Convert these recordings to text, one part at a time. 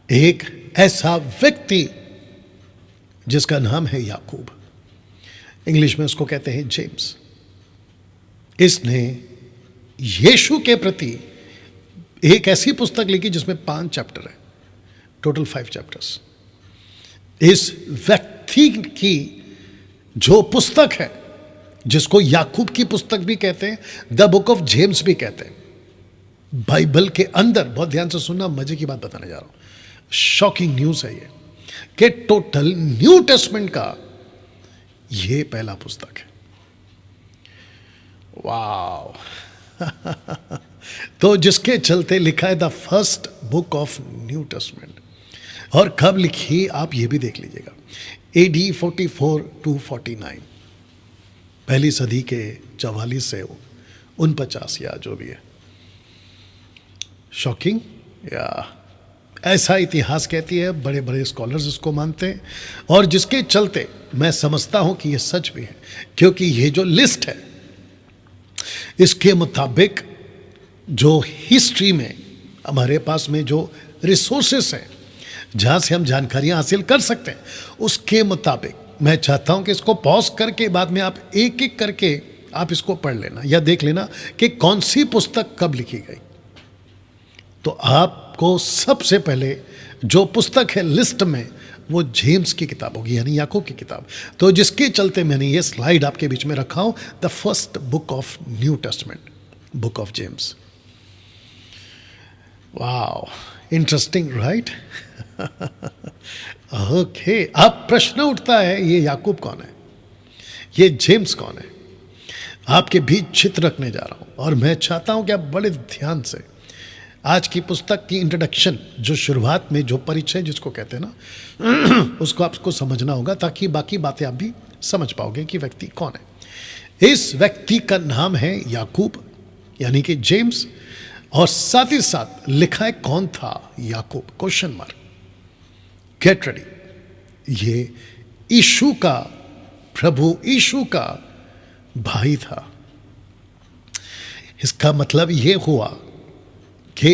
एक ऐसा व्यक्ति जिसका नाम है याकूब, इंग्लिश में उसको कहते हैं जेम्स, इसने यीशु के प्रति एक ऐसी पुस्तक लिखी जिसमें 5 चैप्टर है, टोटल 5 चैप्टर्स। इस व्यक्ति की जो पुस्तक है, जिसको याकूब की पुस्तक भी कहते हैं, द बुक ऑफ जेम्स भी कहते हैं, बाइबल के अंदर, बहुत ध्यान से सुनना, मजे की बात बताने जा रहा हूं, शॉकिंग न्यूज है ये, कि टोटल न्यू टेस्टमेंट का ये पहला पुस्तक है। वाव तो जिसके चलते लिखा है the first book of new testament. और कब लिखी आप ये भी देख लीजिएगा, AD 44 to 49, पहली सदी के 44 से 49 या जो भी है। शॉकिंग या ऐसा इतिहास कहती है, बड़े बड़े स्कॉलर्स इसको मानते हैं, और जिसके चलते मैं समझता हूं कि यह सच भी है, क्योंकि ये जो लिस्ट है इसके मुताबिक जो हिस्ट्री में हमारे पास में जो रिसोर्सेस हैं, जहां से हम जानकारियां हासिल कर सकते हैं, उसके मुताबिक मैं चाहता हूं कि इसको पॉज करके बाद में आप एक एक करके आप इसको पढ़ लेना या देख लेना कि कौन सी पुस्तक कब लिखी गई। तो आपको सबसे पहले जो पुस्तक है लिस्ट में वो जेम्स की किताब होगी, यानी याकूब की किताब। तो जिसके चलते मैंने ये स्लाइड आपके बीच में रखा हूं, the first book of new testament, book of James. Wow, interesting right. Okay, अब प्रश्न उठता है, ये याकूब कौन है, ये जेम्स कौन है? आपके बीच चित्र रखने जा रहा हूं, और मैं चाहता हूं कि आप बड़े ध्यान से आज की पुस्तक की इंट्रोडक्शन, जो शुरुआत में जो परिचय जिसको कहते हैं ना, उसको आपको समझना होगा, ताकि बाकी बातें आप भी समझ पाओगे कि व्यक्ति कौन है। इस व्यक्ति का नाम है याकूब, यानी कि जेम्स, और साथ ही साथ लिखा है कौन था याकूब, क्वेश्चन मार्क। गेट रेडी, ये यीशु का, प्रभु यीशु का भाई था। इसका मतलब ये हुआ कि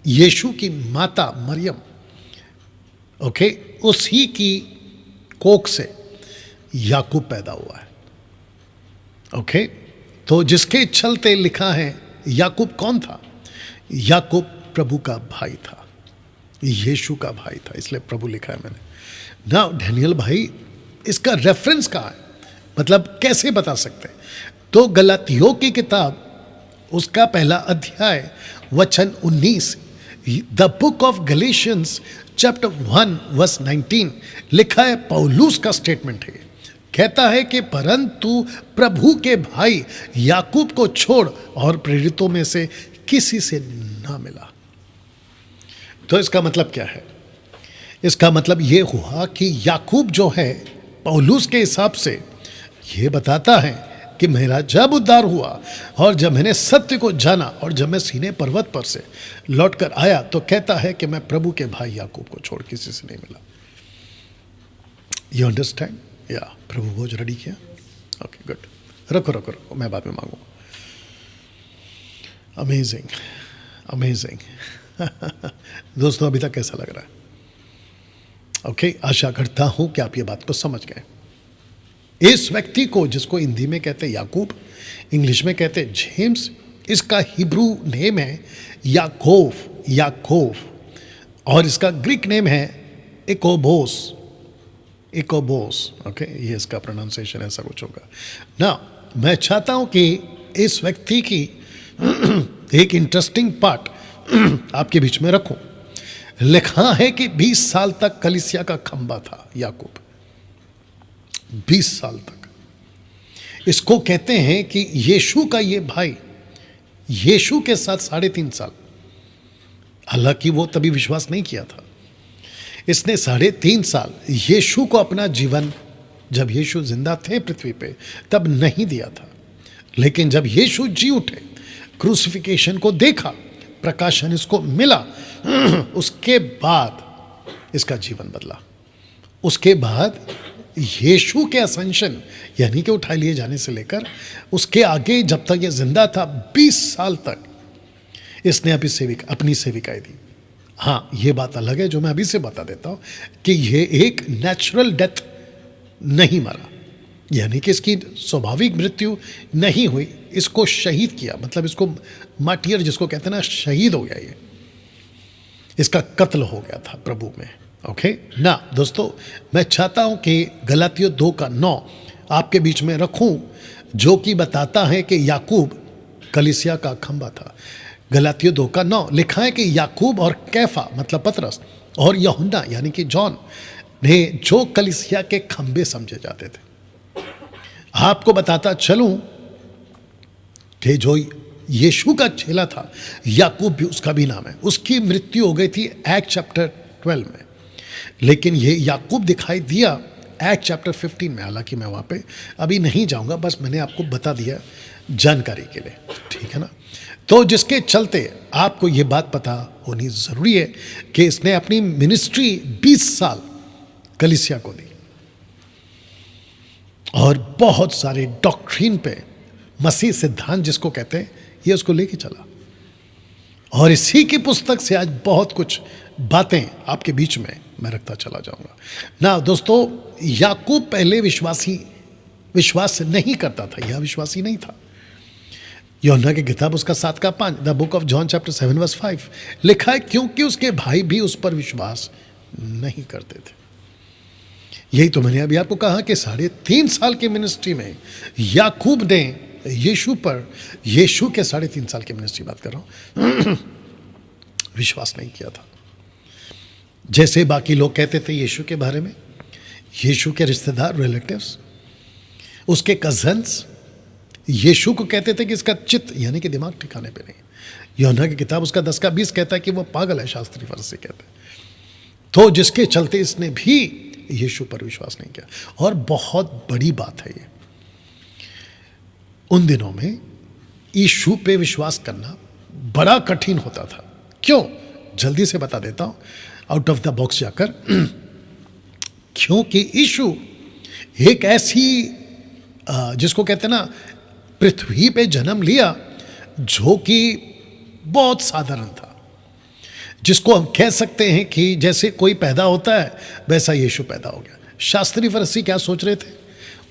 यीशु की माता मरियम, ओके, उसी की कोख से याकूब पैदा हुआ है। ओके, तो जिसके चलते लिखा है याकूब कौन था? याकूब प्रभु का भाई था, यीशु का भाई था, इसलिए प्रभु लिखा है मैंने ना। डैनियल भाई, इसका रेफरेंस कहाँ है, मतलब कैसे बता सकते हैं? तो गलातियों की किताब, उसका पहला अध्याय वचन 19, the book of Galatians chapter 1 verse 19 लिखा है, पौलुस का स्टेटमेंट है। कहता है कि परंतु प्रभु के भाई याकूब को छोड़ और प्रेरितों में से किसी से ना मिला। तो इसका मतलब क्या है? इसका मतलब यह हुआ कि याकूब जो है, पौलुस के हिसाब से यह बताता है कि मेरा जब उद्धार हुआ और जब मैंने सत्य को जाना और जब मैं सीने पर्वत पर से लौटकर आया, तो कहता है कि मैं प्रभु के भाई याकूब को छोड़ किसी से नहीं मिला। You understand? या प्रभु भोज रेडी किया? Okay, good. रखो, मैं बाद में मांगूंगा। Amazing, amazing. दोस्तों, अभी तक कैसा लग रहा है? ओके, आशा करता हूं कि आप ये बात को समझ गए। इस व्यक्ति को, जिसको हिंदी में कहते हैं याकूब, इंग्लिश में कहते हैं जेम्स, इसका हिब्रू नेम है याकोव, और इसका ग्रीक नेम है इकोबोस। ओके, ये इसका प्रोनाउंसिएशन ऐसा कुछ होगा ना। मैं चाहता हूं कि इस व्यक्ति की एक इंटरेस्टिंग पार्ट आपके बीच में रखूं। लिखा है कि 20 साल तक कलीसिया का खंबा था याकूब, 20 साल तक। इसको कहते हैं कि यीशु का ये भाई, यीशु के साथ 3.5 साल, हालांकि वो तभी विश्वास नहीं किया था, इसने 3.5 साल यीशु को अपना जीवन, जब यीशु जिंदा थे पृथ्वी पे, तब नहीं दिया था। लेकिन जब यीशु जी उठे, क्रूसिफिकेशन को देखा, प्रकाशन इसको मिला, उसके बाद इसका जीवन बदला। उसके बाद यीशु के असेंशन, यानी कि उठा लिए जाने से लेकर उसके आगे जब तक ये जिंदा था, 20 साल तक इसने अपनी सेविकाई दी। हाँ, ये बात अलग है जो मैं अभी से बता देता हूँ कि ये एक नेचुरल डेथ नहीं मरा, यानी कि इसकी स्वाभाविक मृत्यु नहीं हुई, इसको शहीद किया, मतलब इसको मार्टियर जिसको कहते हैं ना, शहीद हो गया, ये इसका कत्ल हो गया था प्रभु में। ओके ना दोस्तों, मैं चाहता हूं कि गलातियों 2:9 आपके बीच में रखूं, जो कि बताता है कि याकूब कलीसिया का खंबा था। गलातियों 2:9 लिखा है कि याकूब और कैफा मतलब पतरस और यूहन्ना यानी कि जॉन ने जो कलीसिया के खंबे समझे जाते थे। आपको बताता चलूं कि जो यीशु का चेला था याकूब भी उसका भी नाम है, उसकी मृत्यु हो गई थी एक्ट चैप्टर 12 में, लेकिन ये याकूब दिखाई दिया एक्ट चैप्टर 15 में। हालांकि मैं वहाँ पे अभी नहीं जाऊँगा, बस मैंने आपको बता दिया जानकारी के लिए, ठीक है ना। तो जिसके चलते आपको ये बात पता होनी ज़रूरी है कि इसने अपनी मिनिस्ट्री 20 साल कलीसिया को दी और बहुत सारे डॉक्ट्रिन पे, मसीह सिद्धांत जिसको कहते हैं, ये उसको लेके चला। और इसी की पुस्तक से आज बहुत कुछ बातें आपके बीच में मैं रखता चला जाऊंगा ना। दोस्तों, याकूब पहले विश्वास नहीं करता था, यह विश्वासी नहीं था। यूहन्ना की किताब उसका 7:5, the book of John chapter 7:5 लिखा है, क्योंकि उसके भाई भी उस पर विश्वास नहीं करते थे। यही तो मैंने अभी आपको कहा कि 3.5 साल की मिनिस्ट्री में याकूब ने यीशु के 3.5 साल की मिनिस्ट्री बात कर रहा हूं, विश्वास नहीं किया था। जैसे बाकी लोग कहते थे यीशु के बारे में, यीशु के रिश्तेदार, रिलेटिव्स, उसके कजन्स यीशु को कहते थे कि इसका चित्त यानी कि दिमाग ठिकाने पे नहीं। यूहन्ना की किताब उसका 10:20 कहता है कि वो पागल है, शास्त्री फरीसी कहते हैं। तो जिसके चलते इसने भी यीशु पर विश्वास नहीं किया। और बहुत बड़ी बात है ये, उन दिनों में यीशु पे विश्वास करना बड़ा कठिन होता था। क्यों? जल्दी से बता देता हूं, आउट ऑफ द बॉक्स जाकर। क्योंकि यीशु एक ऐसी जिसको कहते हैं ना, पृथ्वी पे जन्म लिया जो कि बहुत साधारण था, जिसको हम कह सकते हैं कि जैसे कोई पैदा होता है वैसा यीशु पैदा हो गया। शास्त्री फरीसी क्या सोच रहे थे?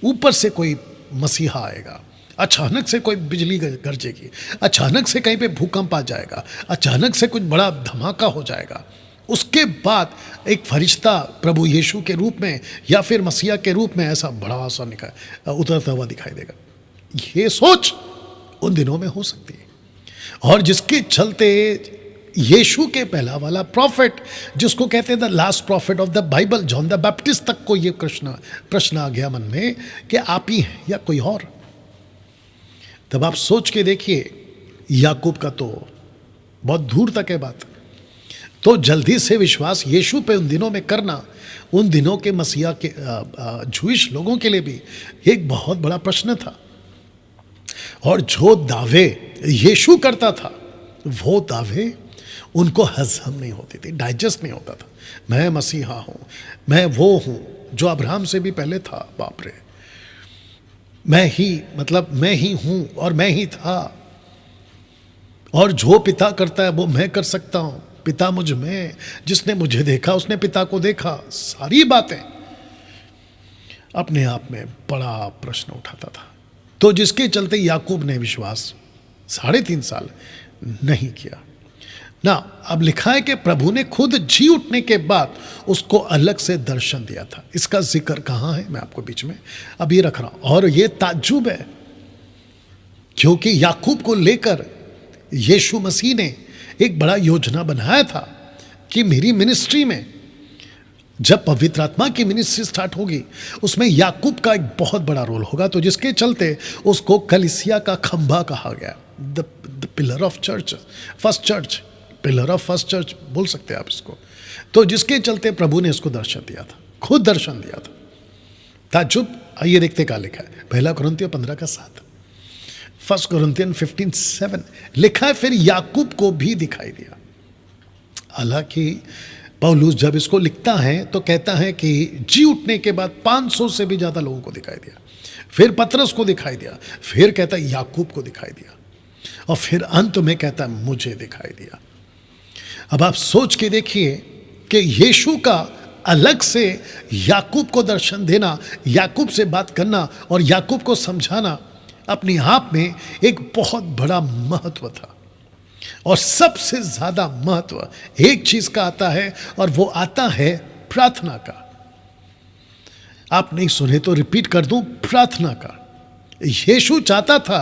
ऊपर से कोई मसीहा आएगा, अचानक से कोई बिजली गरजेगी, अचानक से कहीं पे भूकंप आ जाएगा, अचानक से कुछ बड़ा धमाका हो जाएगा, उसके बाद एक फरिश्ता प्रभु यीशु के रूप में या फिर मसीहा के रूप में ऐसा बड़ा सा उतरता हुआ दिखाई देगा। ये सोच उन दिनों में हो सकती है, और जिसके चलते यीशु के पहला वाला प्रॉफिट, जिसको कहते हैं the last prophet of the Bible, John the Baptist तक को ये प्रश्न आ गया मन में कि आप ही हैं या कोई और। तब आप सोच के देखिए, याकूब का तो बहुत दूर तक है बात। तो जल्दी से विश्वास यीशु पे उन दिनों में करना, उन दिनों के मसीहा के जूइश लोगों के लिए भी एक बहुत बड़ा प्रश्न था। और जो दावे यीशु करता था, वो दावे उनको हजम नहीं होती थी, डाइजेस्ट नहीं होता था। मैं मसीहा हूँ, मैं वो हूँ जो अब्राहम से भी पहले था, बाप रे, मैं ही हूँ और मैं ही था, और जो पिता करता है वो मैं कर सकता हूँ, पिता मुझ में, जिसने मुझे देखा उसने पिता को देखा। सारी बातें अपने आप में बड़ा प्रश्न उठाता था। तो जिसके चलते याकूब ने विश्वास 3.5 साल नहीं किया ना। अब लिखा है कि प्रभु ने खुद जी उठने के बाद उसको अलग से दर्शन दिया था। इसका जिक्र कहाँ है, मैं आपको बीच में अभी रख रहा हूं। और ये ताज्जुब है, क्योंकि याकूब को लेकर यीशु मसीह ने एक बड़ा योजना बनाया था कि मेरी मिनिस्ट्री में, जब पवित्र आत्मा की मिनिस्ट्री स्टार्ट होगी, उसमें याकूब का एक बहुत बड़ा रोल होगा। तो जिसके चलते उसको कलीसिया का खंभा कहा गया, the pillar of church, first church, pillar of first church बोल सकते हैं आप इसको। तो जिसके चलते प्रभु ने इसको दर्शन दिया था, खुद दर्शन दिया था। ताज्जुब, आइए देखते क्या लिखा है। 1 कुरिन्थियों 15:7, 1 कुरिन्थियन 15:7 लिखा है, फिर याकूब को भी दिखाई दिया। हालांकि पौलुस जब इसको लिखता है तो कहता है कि जी उठने के बाद 500 से भी ज़्यादा लोगों को दिखाई दिया, फिर पतरस को दिखाई दिया, फिर कहता है याकूब को दिखाई दिया। और फिर अंत में कहता है मुझे दिखाई दिया। अब आप सोच के देखिए कि यीशु का अलग से याकूब को दर्शन देना, याकूब से बात करना और याकूब को समझाना अपने आप में एक बहुत बड़ा महत्व था। और सबसे ज्यादा महत्व एक चीज का आता है और वो आता है प्रार्थना का। आप नहीं सुने तो रिपीट कर दूं, प्रार्थना का। यीशु चाहता था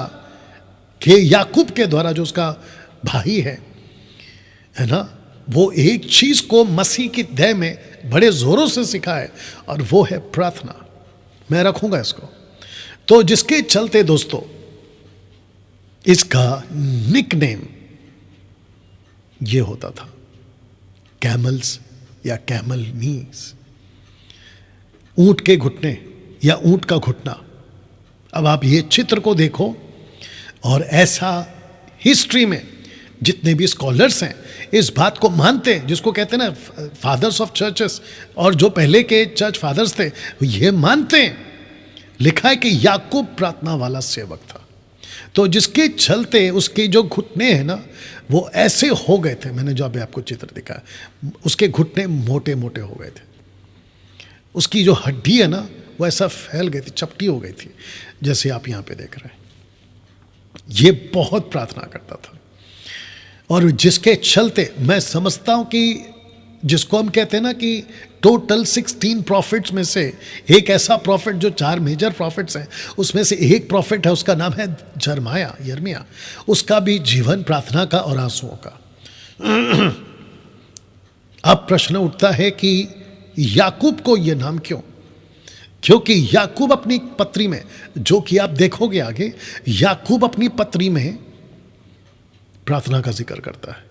कि याकूब के द्वारा, जो उसका भाई है ना, वो एक चीज को मसीह की देह में बड़े जोरों से सिखाए और वो है प्रार्थना। मैं रखूंगा इसको। तो जिसके चलते दोस्तों इसका निकनेम ये होता था कैमल्स या कैमल नीज, ऊंट के घुटने या ऊंट का घुटना। अब आप ये चित्र को देखो, और ऐसा हिस्ट्री में जितने भी स्कॉलर्स हैं इस बात को मानते हैं, जिसको कहते हैं ना फादर्स ऑफ चर्चेस, और जो पहले के चर्च फादर्स थे ये मानते हैं, लिखा है कि याकूब प्रार्थना वाला सेवक था। तो जिसके चलते उसके जो घुटने हैं ना वो ऐसे हो गए थे। मैंने जो अभी आपको चित्र दिखाया, उसके घुटने मोटे मोटे हो गए थे, उसकी जो हड्डी है ना वो ऐसा फैल गई थी, चपटी हो गई थी, जैसे आप यहाँ पे देख रहे हैं। ये बहुत प्रार्थना करता था, और जिसके चलते मैं समझता हूं कि जिसको हम कहते हैं ना कि टोटल 16 प्रॉफिट्स में से एक ऐसा प्रॉफिट, जो 4 मेजर प्रॉफिट्स हैं उसमें से एक प्रॉफिट है, उसका नाम है यर्मिया। उसका भी जीवन प्रार्थना का और आंसुओं का। अब प्रश्न उठता है कि याकूब को यह नाम क्यों? क्योंकि याकूब अपनी पत्री में, जो कि आप देखोगे आगे, याकूब अपनी पत्री में प्रार्थना का जिक्र करता है।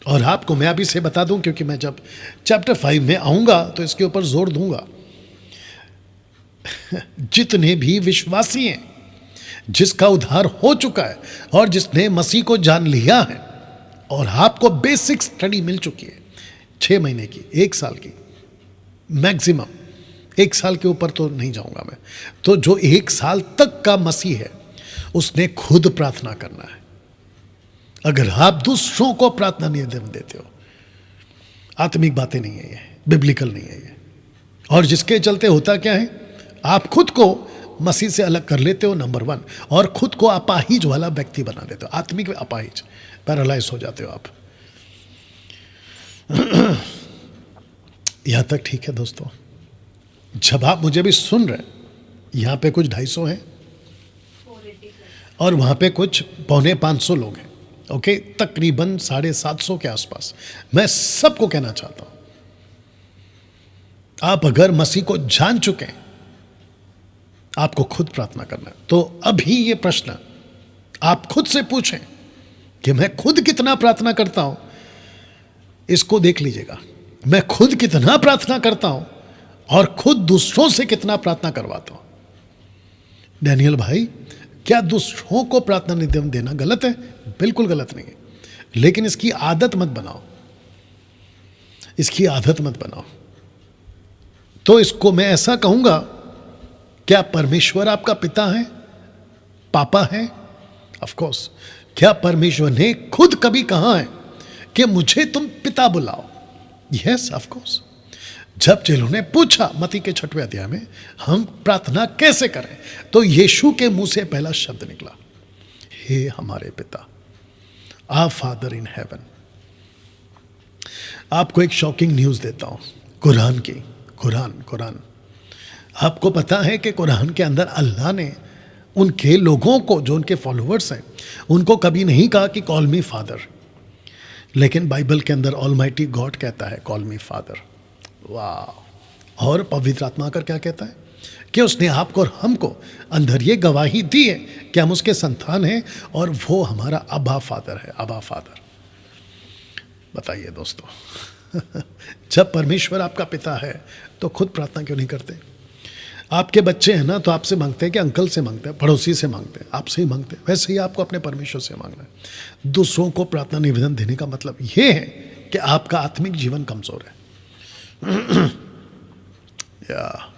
और आपको मैं अभी से बता दूं, क्योंकि मैं जब चैप्टर 5 में आऊंगा तो इसके ऊपर जोर दूंगा। जितने भी विश्वासी हैं, जिसका उद्धार हो चुका है और जिसने मसीह को जान लिया है, और आपको बेसिक स्टडी मिल चुकी है 6 महीने की, 1 साल की मैक्सिमम, 1 साल के ऊपर तो नहीं जाऊंगा मैं, तो जो 1 साल तक का मसीह है उसने खुद प्रार्थना करना है। अगर आप दूसरों को प्रार्थना निवेदन देते हो, आत्मिक बातें नहीं है ये, बिब्लिकल नहीं है ये। और जिसके चलते होता क्या है, आप खुद को मसीह से अलग कर लेते हो, नंबर 1, और खुद को अपाहिज वाला व्यक्ति बना देते हो, आत्मिक अपाहिज, पैरालाइज हो जाते हो आप। यहां तक ठीक है दोस्तों? जब आप मुझे भी सुन रहे, यहां पे कुछ 250 हैं और वहां पे कुछ 450 लोग हैं, ओके, तकरीबन 750 के आसपास। मैं सबको कहना चाहता हूं, आप अगर मसीह को जान चुके हैं, आपको खुद प्रार्थना करना है। तो अभी ये प्रश्न आप खुद से पूछें कि मैं खुद कितना प्रार्थना करता हूं। इसको देख लीजिएगा, मैं खुद कितना प्रार्थना करता हूं और खुद दूसरों से कितना प्रार्थना करवाता हूं। डैनियल भाई, क्या दूसरों को प्रार्थना निवेदन देना गलत है? बिल्कुल गलत नहीं है, लेकिन इसकी आदत मत बनाओ, इसकी आदत मत बनाओ। तो इसको मैं ऐसा कहूंगा, क्या परमेश्वर आपका पिता है, पापा है? Of course. क्या परमेश्वर ने खुद कभी कहा है कि मुझे तुम पिता बुलाओ? Yes, of course. जब चेलों ने पूछा मत्ती के 6वें अध्याय में, हम प्रार्थना कैसे करें, तो यीशु के मुंह से पहला शब्द निकला, हे हमारे पिता, आवर फादर इन हेवन। आपको एक शॉकिंग न्यूज देता हूं कुरान की। कुरान आपको पता है कि कुरान के अंदर अल्लाह ने उनके लोगों को, जो उनके फॉलोअर्स हैं, उनको कभी नहीं कहा कि कॉल मी फादर, लेकिन बाइबल के अंदर ऑलमाइटी गॉड कहता है कॉल मी फादर। वाह! और पवित्र आत्मा आकर क्या कहता है कि उसने आपको और हमको अंदर ये गवाही दी है कि हम उसके संतान हैं और वो हमारा अबा फादर है, अबा फादर। बताइए दोस्तों, जब परमेश्वर आपका पिता है तो खुद प्रार्थना क्यों नहीं करते? आपके बच्चे हैं ना, तो आपसे मांगते हैं कि अंकल से मांगते हैं, पड़ोसी से मांगते हैं, आपसे ही मांगते हैं। वैसे ही आपको अपने परमेश्वर से मांगना है। दूसरों को प्रार्थना निवेदन देने का मतलब ये है कि आपका आत्मिक जीवन कमजोर है। या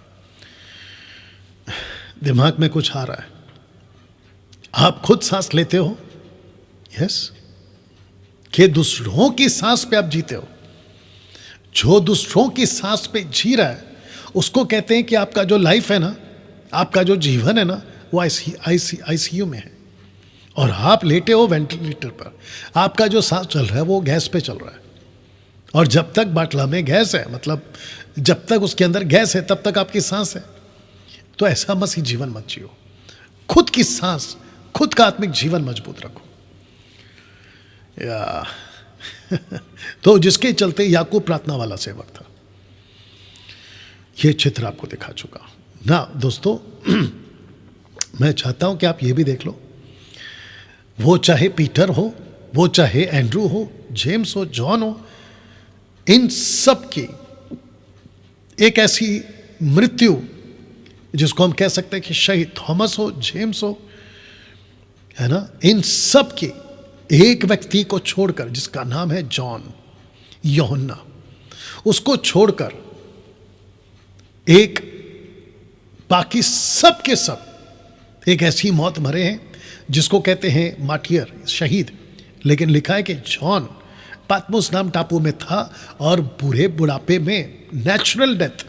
दिमाग में कुछ आ रहा है, आप खुद सांस लेते हो यस, कि दूसरों की सांस पे आप जीते हो। जो दूसरों की सांस पे जी रहा है उसको कहते हैं कि आपका जो लाइफ है ना, आपका जो जीवन है ना, वो आईसीयू में है और आप लेटे हो वेंटिलेटर पर। आपका जो सांस चल रहा है वो गैस पे चल रहा है, और जब तक बाटला में गैस है, मतलब जब तक उसके अंदर गैस है तब तक आपकी सांस है। तो ऐसा मसीह जीवन मत जियो। खुद की सांस, खुद का आत्मिक जीवन मजबूत रखो। या तो जिसके चलते याकूब प्रार्थना वाला सेवक था। यह चित्र आपको दिखा चुका ना दोस्तों। मैं चाहता हूं कि आप ये भी देख लो, वो चाहे पीटर हो, वो चाहे एंड्रू हो, जेम्स हो, जॉन हो, इन सब की एक ऐसी मृत्यु जिसको हम कह सकते हैं कि शहीद, थॉमस हो, जेम्स हो, है ना, इन सब की एक व्यक्ति को छोड़कर, जिसका नाम है जॉन, यूहन्ना, उसको छोड़कर एक बाकी सब के सब एक ऐसी मौत मरे हैं जिसको कहते हैं मार्टियर, शहीद। लेकिन लिखा है कि जॉन पातमोस नाम टापू में था और बुरे बुढ़ापे में नेचुरल डेथ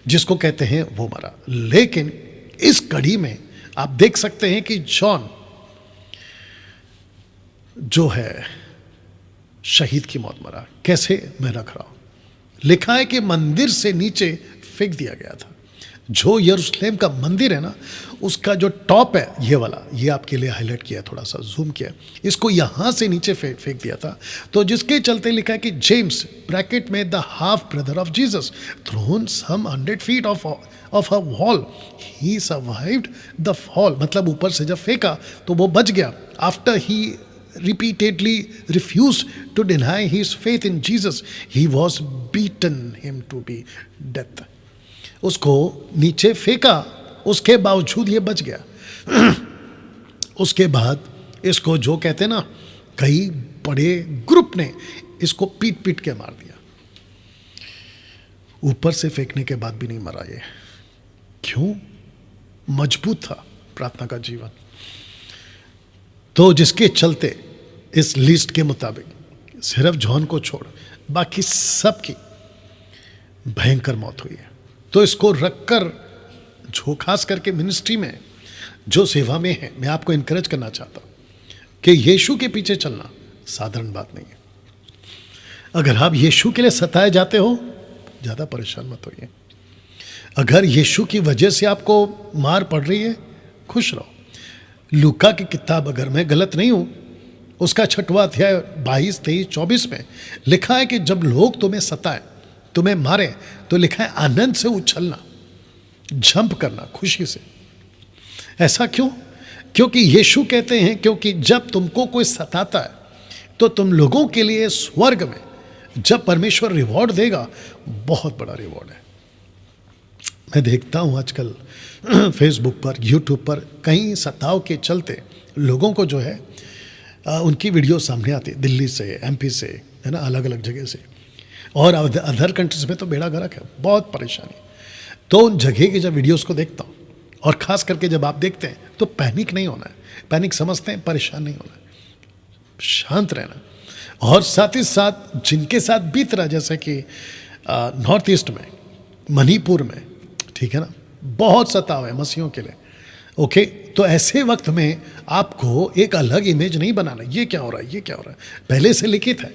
जिसको कहते हैं वो मरा। लेकिन इस कड़ी में आप देख सकते हैं कि जॉन जो है शहीद की मौत मरा। कैसे, मैं रख रहा हूं। लिखा है कि मंदिर से नीचे फेंक दिया गया था। जो यरूशलेम का मंदिर है ना, उसका जो टॉप है, ये वाला, ये आपके लिए हाईलाइट किया, थोड़ा सा जूम किया, इसको यहां से नीचे फेंक दिया था। तो जिसके चलते लिखा है कि जेम्स ब्रैकेट में the half brother of Jesus thrown some 100 feet of a wall, he survived the fall. मतलब ऊपर से जब फेंका तो वो बच गया। After he repeatedly refused to deny his faith in Jesus, he was beaten him to be death. उसको नीचे फेंका, उसके बावजूद ये बच गया। उसके बाद इसको जो कहते हैं ना, कई बड़े ग्रुप ने इसको पीट पीट के मार दिया। ऊपर से फेंकने के बाद भी नहीं मरा ये। क्यों? मजबूत था प्रार्थना का जीवन। तो जिसके चलते इस लिस्ट के मुताबिक सिर्फ जॉन को छोड़ बाकी सब की भयंकर मौत हुई है। तो इसको रखकर, जो खास करके मिनिस्ट्री में, जो सेवा में है, मैं आपको इनकरेज करना चाहता हूं कि यीशु के पीछे चलना साधारण बात नहीं है। अगर आप यीशु के लिए सताए जाते हो, ज़्यादा परेशान मत होइए। अगर यीशु की वजह से आपको मार पड़ रही है, खुश रहो। लूका की किताब, अगर मैं गलत नहीं हूं, उसका 6वां अध्याय 22, 23, 24 में लिखा है कि जब लोग तुम्हें सताएं, तुम्हें मारें, तो लिखा है आनंद से उछलना, जंप करना, खुशी से। ऐसा क्यों? क्योंकि यीशु कहते हैं, क्योंकि जब तुमको कोई सताता है तो तुम लोगों के लिए स्वर्ग में जब परमेश्वर रिवॉर्ड देगा, बहुत बड़ा रिवॉर्ड है। मैं देखता हूँ आजकल फेसबुक पर, यूट्यूब पर, कहीं सताव के चलते लोगों को जो है उनकी वीडियो सामने आती है, दिल्ली से, एमपी से, है ना, अलग अलग जगह से, और अदर कंट्रीज में तो बेड़ा गर्क है, बहुत परेशानी। तो उन जगह की जब वीडियोस को देखता हूँ, और ख़ास करके जब आप देखते हैं, तो पैनिक नहीं होना है। पैनिक समझते हैं, परेशान नहीं होना है, शांत रहना। और साथ ही साथ जिनके साथ बीत रहा, जैसे कि नॉर्थ ईस्ट में, मणिपुर में, ठीक है ना, बहुत सताव है मसीहों के लिए। ओके, तो ऐसे वक्त में आपको एक अलग इमेज नहीं बनाना, ये क्या हो रहा है, ये क्या हो रहा है, पहले से लिखित है।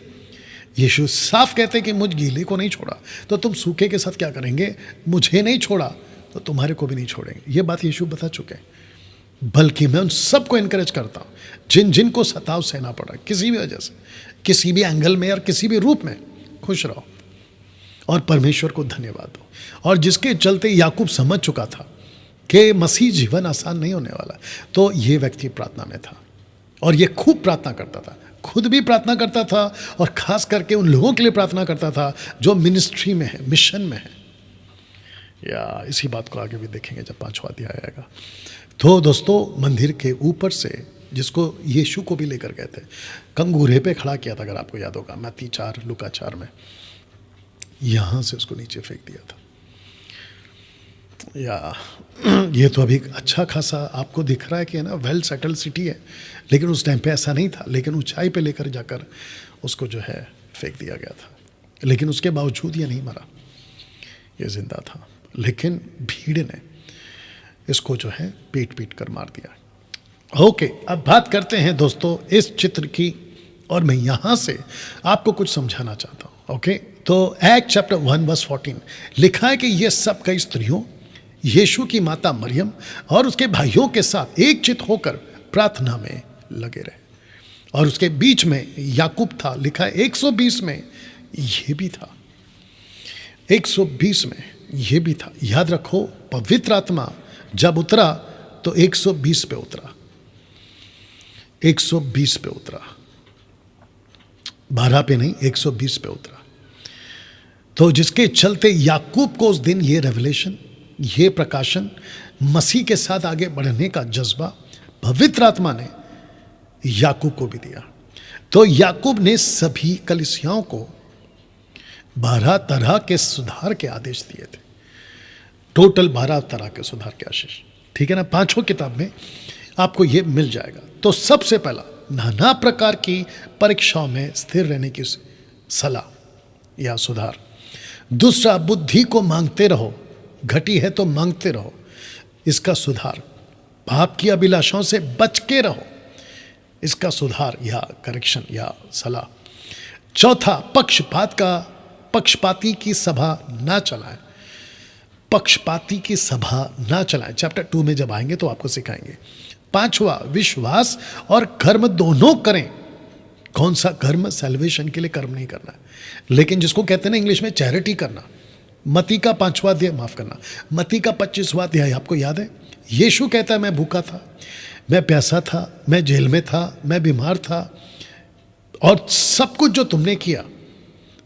यीशु साफ कहते हैं कि मुझ गीले को नहीं छोड़ा तो तुम सूखे के साथ क्या करेंगे, मुझे नहीं छोड़ा तो तुम्हारे को भी नहीं छोड़ेंगे। ये बात यीशु बता चुके हैं। बल्कि मैं उन सबको इनकरेज करता हूँ जिनको सताव सहना पड़ा, किसी भी वजह से, किसी भी एंगल में और किसी भी रूप में, खुश रहो और परमेश्वर को धन्यवाद दो। और जिसके चलते याकूब समझ चुका था कि मसीह जीवन आसान नहीं होने वाला, तो ये व्यक्ति प्रार्थना में था और ये खूब प्रार्थना करता था, खुद भी प्रार्थना करता था और खास करके उन लोगों के लिए प्रार्थना करता था जो मिनिस्ट्री में है, मिशन में है। या इसी बात को आगे भी देखेंगे जब 5वां अध्याय आएगा। तो दोस्तों, मंदिर के ऊपर से, जिसको यीशु को भी लेकर गए थे, कंगूरे पे खड़ा किया था, अगर आपको याद होगा, मत्ती 4, लूका 4 में, यहाँ से उसको नीचे फेंक दिया था। या ये तो अभी अच्छा खासा आपको दिख रहा है कि है ना, वेल सेटल्ड सिटी है, लेकिन उस टाइम पे ऐसा नहीं था। लेकिन ऊंचाई पे लेकर जाकर उसको जो है फेंक दिया गया था, लेकिन उसके बावजूद ये नहीं मरा, ये जिंदा था। लेकिन भीड़ ने इसको जो है पीट पीट कर मार दिया। ओके, अब बात करते हैं दोस्तों इस चित्र की, और मैं यहाँ से आपको कुछ समझाना चाहता हूँ। ओके, तो एक्ट चैप्टर 1 वर्स 14 लिखा है कि ये सब कई स्त्रियों यीशु की माता मरियम और उसके भाइयों के साथ एक चित होकर प्रार्थना में लगे रहे, और उसके बीच में याकूब था। लिखा है 120 में ये भी था, 120 में ये भी था। याद रखो, पवित्र आत्मा जब उतरा तो 120 पे उतरा, 120 पे उतरा, 12 पे नहीं, 120 पे उतरा। तो जिसके चलते याकूब को उस दिन ये रेवलेशन, ये प्रकाशन, मसीह के साथ आगे बढ़ने का जज्बा पवित्र आत्मा ने याकूब को भी दिया। तो याकूब ने सभी कलीसियाओं को 12 तरह के सुधार के आदेश दिए थे, टोटल 12 तरह के सुधार के आशीष, ठीक है ना। 5 किताब में आपको ये मिल जाएगा। तो सबसे पहला, नाना प्रकार की परीक्षाओं में स्थिर रहने की सलाह या सुधार। दूसरा, बुद्धि को मांगते रहो, घटी है तो मांगते रहो, इसका सुधार। पाप की अभिलाषाओं से बच के रहो, इसका सुधार या करेक्शन या सलाह। चौथा, पक्षपाती की सभा ना चलाएं, पक्षपाती की सभा ना चलाएं। चैप्टर 2 में जब आएंगे तो आपको सिखाएंगे। 5वां, विश्वास और कर्म दोनों करें। कौन सा कर्म? सैल्वेशन के लिए कर्म नहीं करना है, लेकिन जिसको कहते हैं ना इंग्लिश में चैरिटी करना। मत्ती का 5वां अध्याय, माफ करना, मत्ती का 25वां अध्याय आपको याद है। यीशु कहता है मैं भूखा था, मैं प्यासा था, मैं जेल में था, मैं बीमार था, और सब कुछ जो तुमने किया,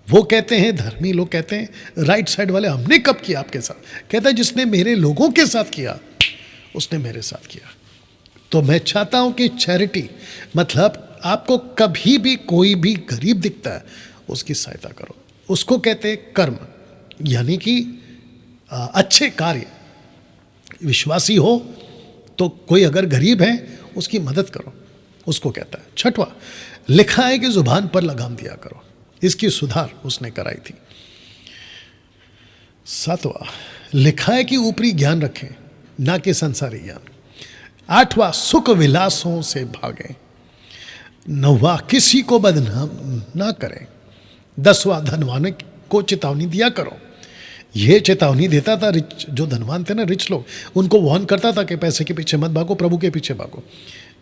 वो कहते हैं धर्मी लोग कहते हैं राइट साइड वाले, हमने कब किया आपके साथ? कहता है जिसने मेरे लोगों के साथ किया उसने मेरे साथ किया। तो मैं चाहता हूं कि चैरिटी मतलब आपको कभी भी कोई भी गरीब दिखता है उसकी सहायता करो, उसको कहते हैं कर्म, यानी कि अच्छे कार्य। विश्वासी हो तो कोई अगर गरीब है उसकी मदद करो, उसको कहता है। 6वां, लिखा है कि जुबान पर लगाम दिया करो, इसकी सुधार उसने कराई थी। 7वां, लिखा है कि ऊपरी ज्ञान रखें ना कि संसारी ज्ञान। 8वां, सुख विलासों से भागें। 9वां, किसी को बदनाम ना करें। 10वां, धनवान को चेतावनी दिया करो। ये चेतावनी देता था जो धनवान थे ना, रिच लोग, उनको वार्न करता था कि पैसे के पीछे मत भागो, प्रभु के पीछे भागो।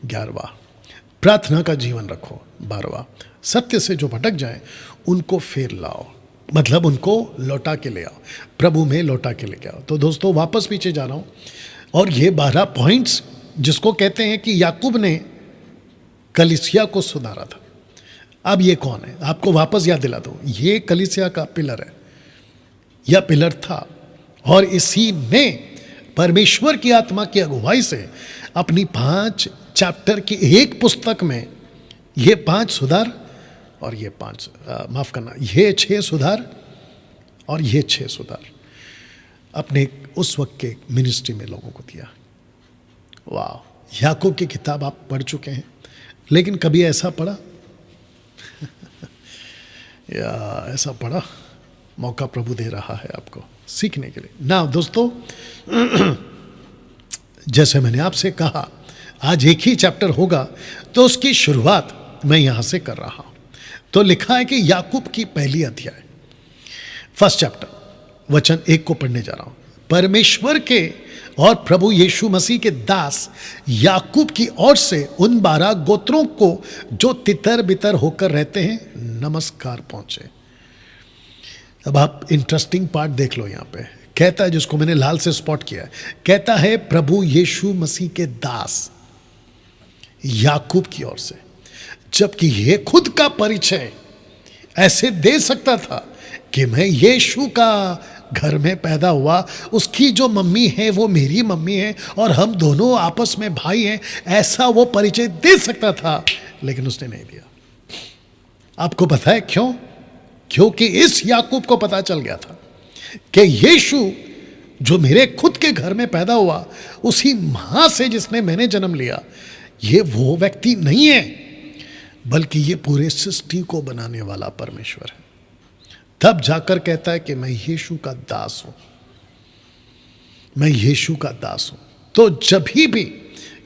11वां, प्रार्थना का जीवन रखो। 12वां, सत्य से जो भटक जाए उनको फेर लाओ, मतलब उनको लौटा के ले आओ, प्रभु में लौटा के लेके आओ। तो दोस्तों वापस पीछे जा रहा हूँ, और ये 12 पॉइंट्स जिसको कहते हैं कि याकूब ने कलीसिया को सुधारा था। अब ये कौन है आपको वापस याद दिला दो, ये कलीसिया का पिलर है या पिलर था, और इसी ने परमेश्वर की आत्मा की अगुवाई से अपनी 5 चैप्टर की एक पुस्तक में ये 5 सुधार और ये 5 माफ करना, ये 6 सुधार और ये 6 सुधार अपने उस वक्त के मिनिस्ट्री में लोगों को दिया। वाह, याकूब की किताब आप पढ़ चुके हैं, लेकिन कभी ऐसा पढ़ा या ऐसा पढ़ा? मौका प्रभु दे रहा है आपको सीखने के लिए ना। दोस्तों जैसे मैंने आपसे कहा आज एक ही चैप्टर होगा, तो उसकी शुरुआत मैं यहां से कर रहा हूं। तो लिखा है कि याकूब की पहली अध्याय, फर्स्ट चैप्टर, वचन 1 को पढ़ने जा रहा हूं। परमेश्वर के और प्रभु यीशु मसीह के दास याकूब की ओर से उन 12 गोत्रों को जो तितर बितर होकर रहते हैं नमस्कार पहुंचे। अब आप इंटरेस्टिंग पार्ट देख लो, यहां पे कहता है, जिसको मैंने लाल से स्पॉट किया है, कहता है प्रभु यीशु मसीह के दास याकूब की ओर से, जबकि ये खुद का परिचय ऐसे दे सकता था कि मैं यीशु का घर में पैदा हुआ, उसकी जो मम्मी है वो मेरी मम्मी है और हम दोनों आपस में भाई हैं, ऐसा वो परिचय दे सकता था, लेकिन उसने नहीं दिया। आपको पता है क्यों? क्योंकि इस याकूब को पता चल गया था कि यीशु जो मेरे खुद के घर में पैदा हुआ, उसी मां से जिसने मैंने जन्म लिया, ये वो व्यक्ति नहीं है, बल्कि ये पूरे सृष्टि को बनाने वाला परमेश्वर है। तब जाकर कहता है कि मैं यीशु का दास हूं, मैं यीशु का दास हूं। तो जब भी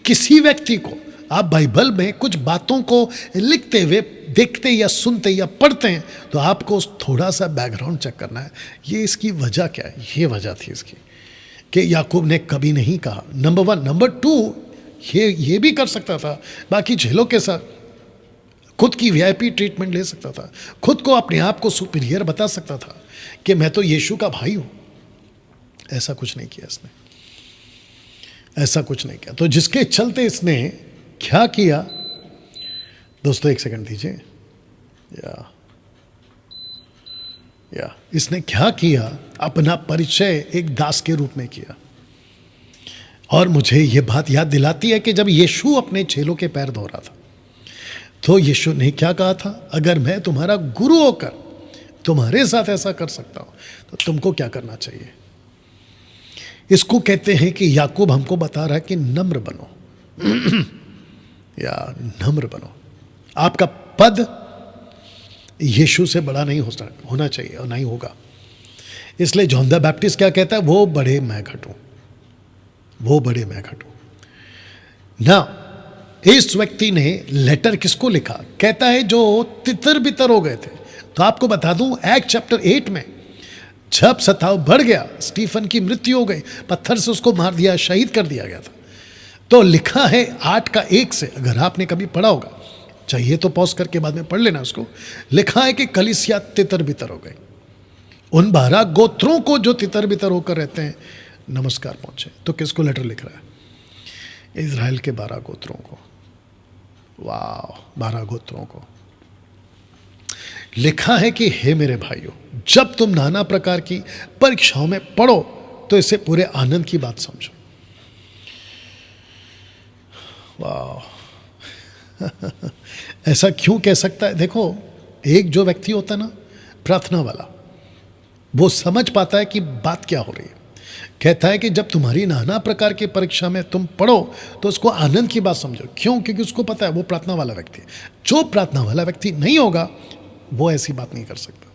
किसी व्यक्ति को आप बाइबल में कुछ बातों को लिखते हुए देखते या सुनते या पढ़ते हैं, तो आपको थोड़ा सा बैकग्राउंड चेक करना है, ये इसकी वजह क्या है। ये वजह थी इसकी कि याकूब ने कभी नहीं कहा, नंबर 1। नंबर 2, ये भी कर सकता था बाकी झेलों के साथ, खुद की वीआईपी ट्रीटमेंट ले सकता था, खुद को अपने आप को सुपीरियर बता सकता था कि मैं तो यीशु का भाई हूं। ऐसा कुछ नहीं किया इसने, ऐसा कुछ नहीं किया। तो जिसके चलते इसने क्या किया, दोस्तों एक सेकंड दीजिए, या इसने क्या किया, अपना परिचय एक दास के रूप में किया। और मुझे यह बात याद दिलाती है कि जब यीशु अपने चेलों के पैर धो रहा था, तो यीशु ने क्या कहा था, अगर मैं तुम्हारा गुरु होकर तुम्हारे साथ ऐसा कर सकता हूं, तो तुमको क्या करना चाहिए। इसको कहते हैं कि याकूब हमको बता रहा है कि नम्र बनो या नम्र बनो। आपका पद यीशु से बड़ा नहीं होना चाहिए और नहीं होगा। इसलिए जॉन द बैप्टिस्ट क्या कहता है, वो बड़े मैं घटूं, वो बड़े मैं घटूं ना। इस व्यक्ति ने लेटर किसको लिखा, कहता है जो तितर बितर हो गए थे। तो आपको बता दूं, एक्ट चैप्टर 8 में जब सताव बढ़ गया, स्टीफन की मृत्यु हो गई, पत्थर से उसको मार दिया, शहीद कर दिया गया था, तो लिखा है 8:1 से, अगर आपने कभी पढ़ा होगा, चाहिए तो पॉज करके बाद में पढ़ लेना उसको। लिखा है कि कलीसिया तितर बितर हो गई, उन 12 गोत्रों को जो तितर बितर होकर रहते हैं नमस्कार पहुंचे। तो किसको लेटर लिख रहा है, इजराइल के 12 गोत्रों को। वाह, 12 गोत्रों को लिखा है कि हे मेरे भाइयों, जब तुम नाना प्रकार की परीक्षाओं में पढ़ो तो इसे पूरे आनंद की बात समझो। वाह ऐसा क्यों कह सकता है। देखो, एक जो व्यक्ति होता है ना प्रार्थना वाला, वो समझ पाता है कि बात क्या हो रही है। कहता है कि जब तुम्हारी नाना प्रकार की परीक्षा में तुम पढ़ो तो उसको आनंद की बात समझो। क्यों? क्योंकि उसको पता है वो प्रार्थना वाला व्यक्ति है। जो प्रार्थना वाला व्यक्ति नहीं होगा वो ऐसी बात नहीं कर सकता।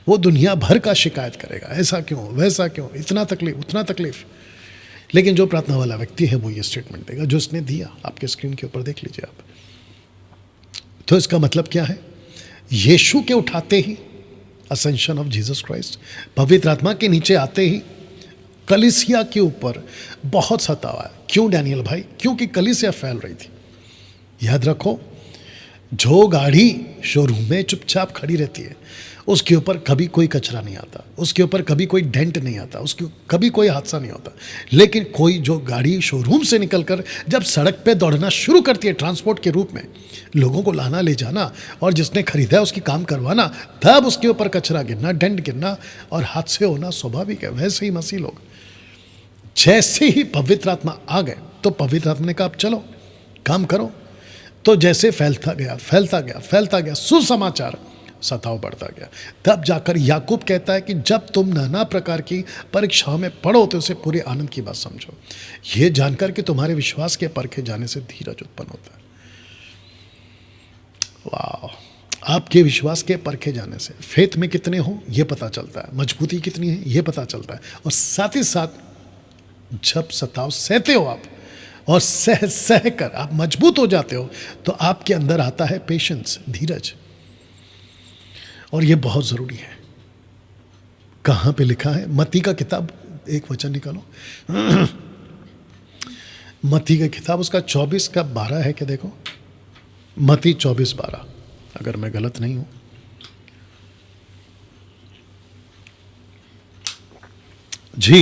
वो दुनिया भर का शिकायत करेगा, ऐसा क्यों, वैसा क्यों, इतना तकलीफ, उतना तकलीफ। लेकिन जो प्रार्थना वाला व्यक्ति है वो ये स्टेटमेंट देगा जो उसने दिया, आपके स्क्रीन के ऊपर देख लीजिए आप। तो इसका मतलब क्या है, यीशु के उठाते ही, असेंशन ऑफ जीसस क्राइस्ट, पवित्र आत्मा के नीचे आते ही कलीसिया के ऊपर बहुत सतावा है। क्यों डैनियल भाई? क्योंकि कलीसिया फैल रही थी। याद रखो, जो गाड़ी शोरूम में चुपचाप खड़ी रहती है उसके ऊपर कभी कोई कचरा नहीं आता, उसके ऊपर कभी कोई डेंट नहीं आता, उसके कभी कोई हादसा नहीं होता। लेकिन कोई जो गाड़ी शोरूम से निकलकर जब सड़क पे दौड़ना शुरू करती है ट्रांसपोर्ट के रूप में, लोगों को लाना ले जाना और जिसने खरीदा है उसकी काम करवाना, तब उसके ऊपर कचरा गिरना, डेंट गिरना और हादसे होना स्वाभाविक है। वैसे ही मसीह लोग जैसे ही पवित्र आत्मा आ गए तो पवित्र आत्मा ने कहा आप चलो काम करो। तो जैसे फैलता गया फैलता गया फैलता गया सुसमाचार, सताव बढ़ता गया। तब जाकर याकूब कहता है कि जब तुम नाना प्रकार की परीक्षाओं में पढ़ो तो उसे पूरे आनंद की बात समझो, ये जानकर कि तुम्हारे विश्वास के परखे जाने से धीरज उत्पन्न होता है। वाह, आपके विश्वास के परखे जाने से फेथ में कितने हो ये पता चलता है, मजबूती कितनी है ये पता चलता है। और साथ ही साथ जब सताव सहते हो आप और सह सह कर आप मजबूत हो जाते हो तो आपके अंदर आता है पेशेंस, धीरज। और ये बहुत ज़रूरी है। कहाँ पे लिखा है? मत्ती का किताब, एक वचन निकालो, मत्ती का किताब उसका 24:12 है क्या? देखो, मत्ती 24:12, अगर मैं गलत नहीं हूँ। जी,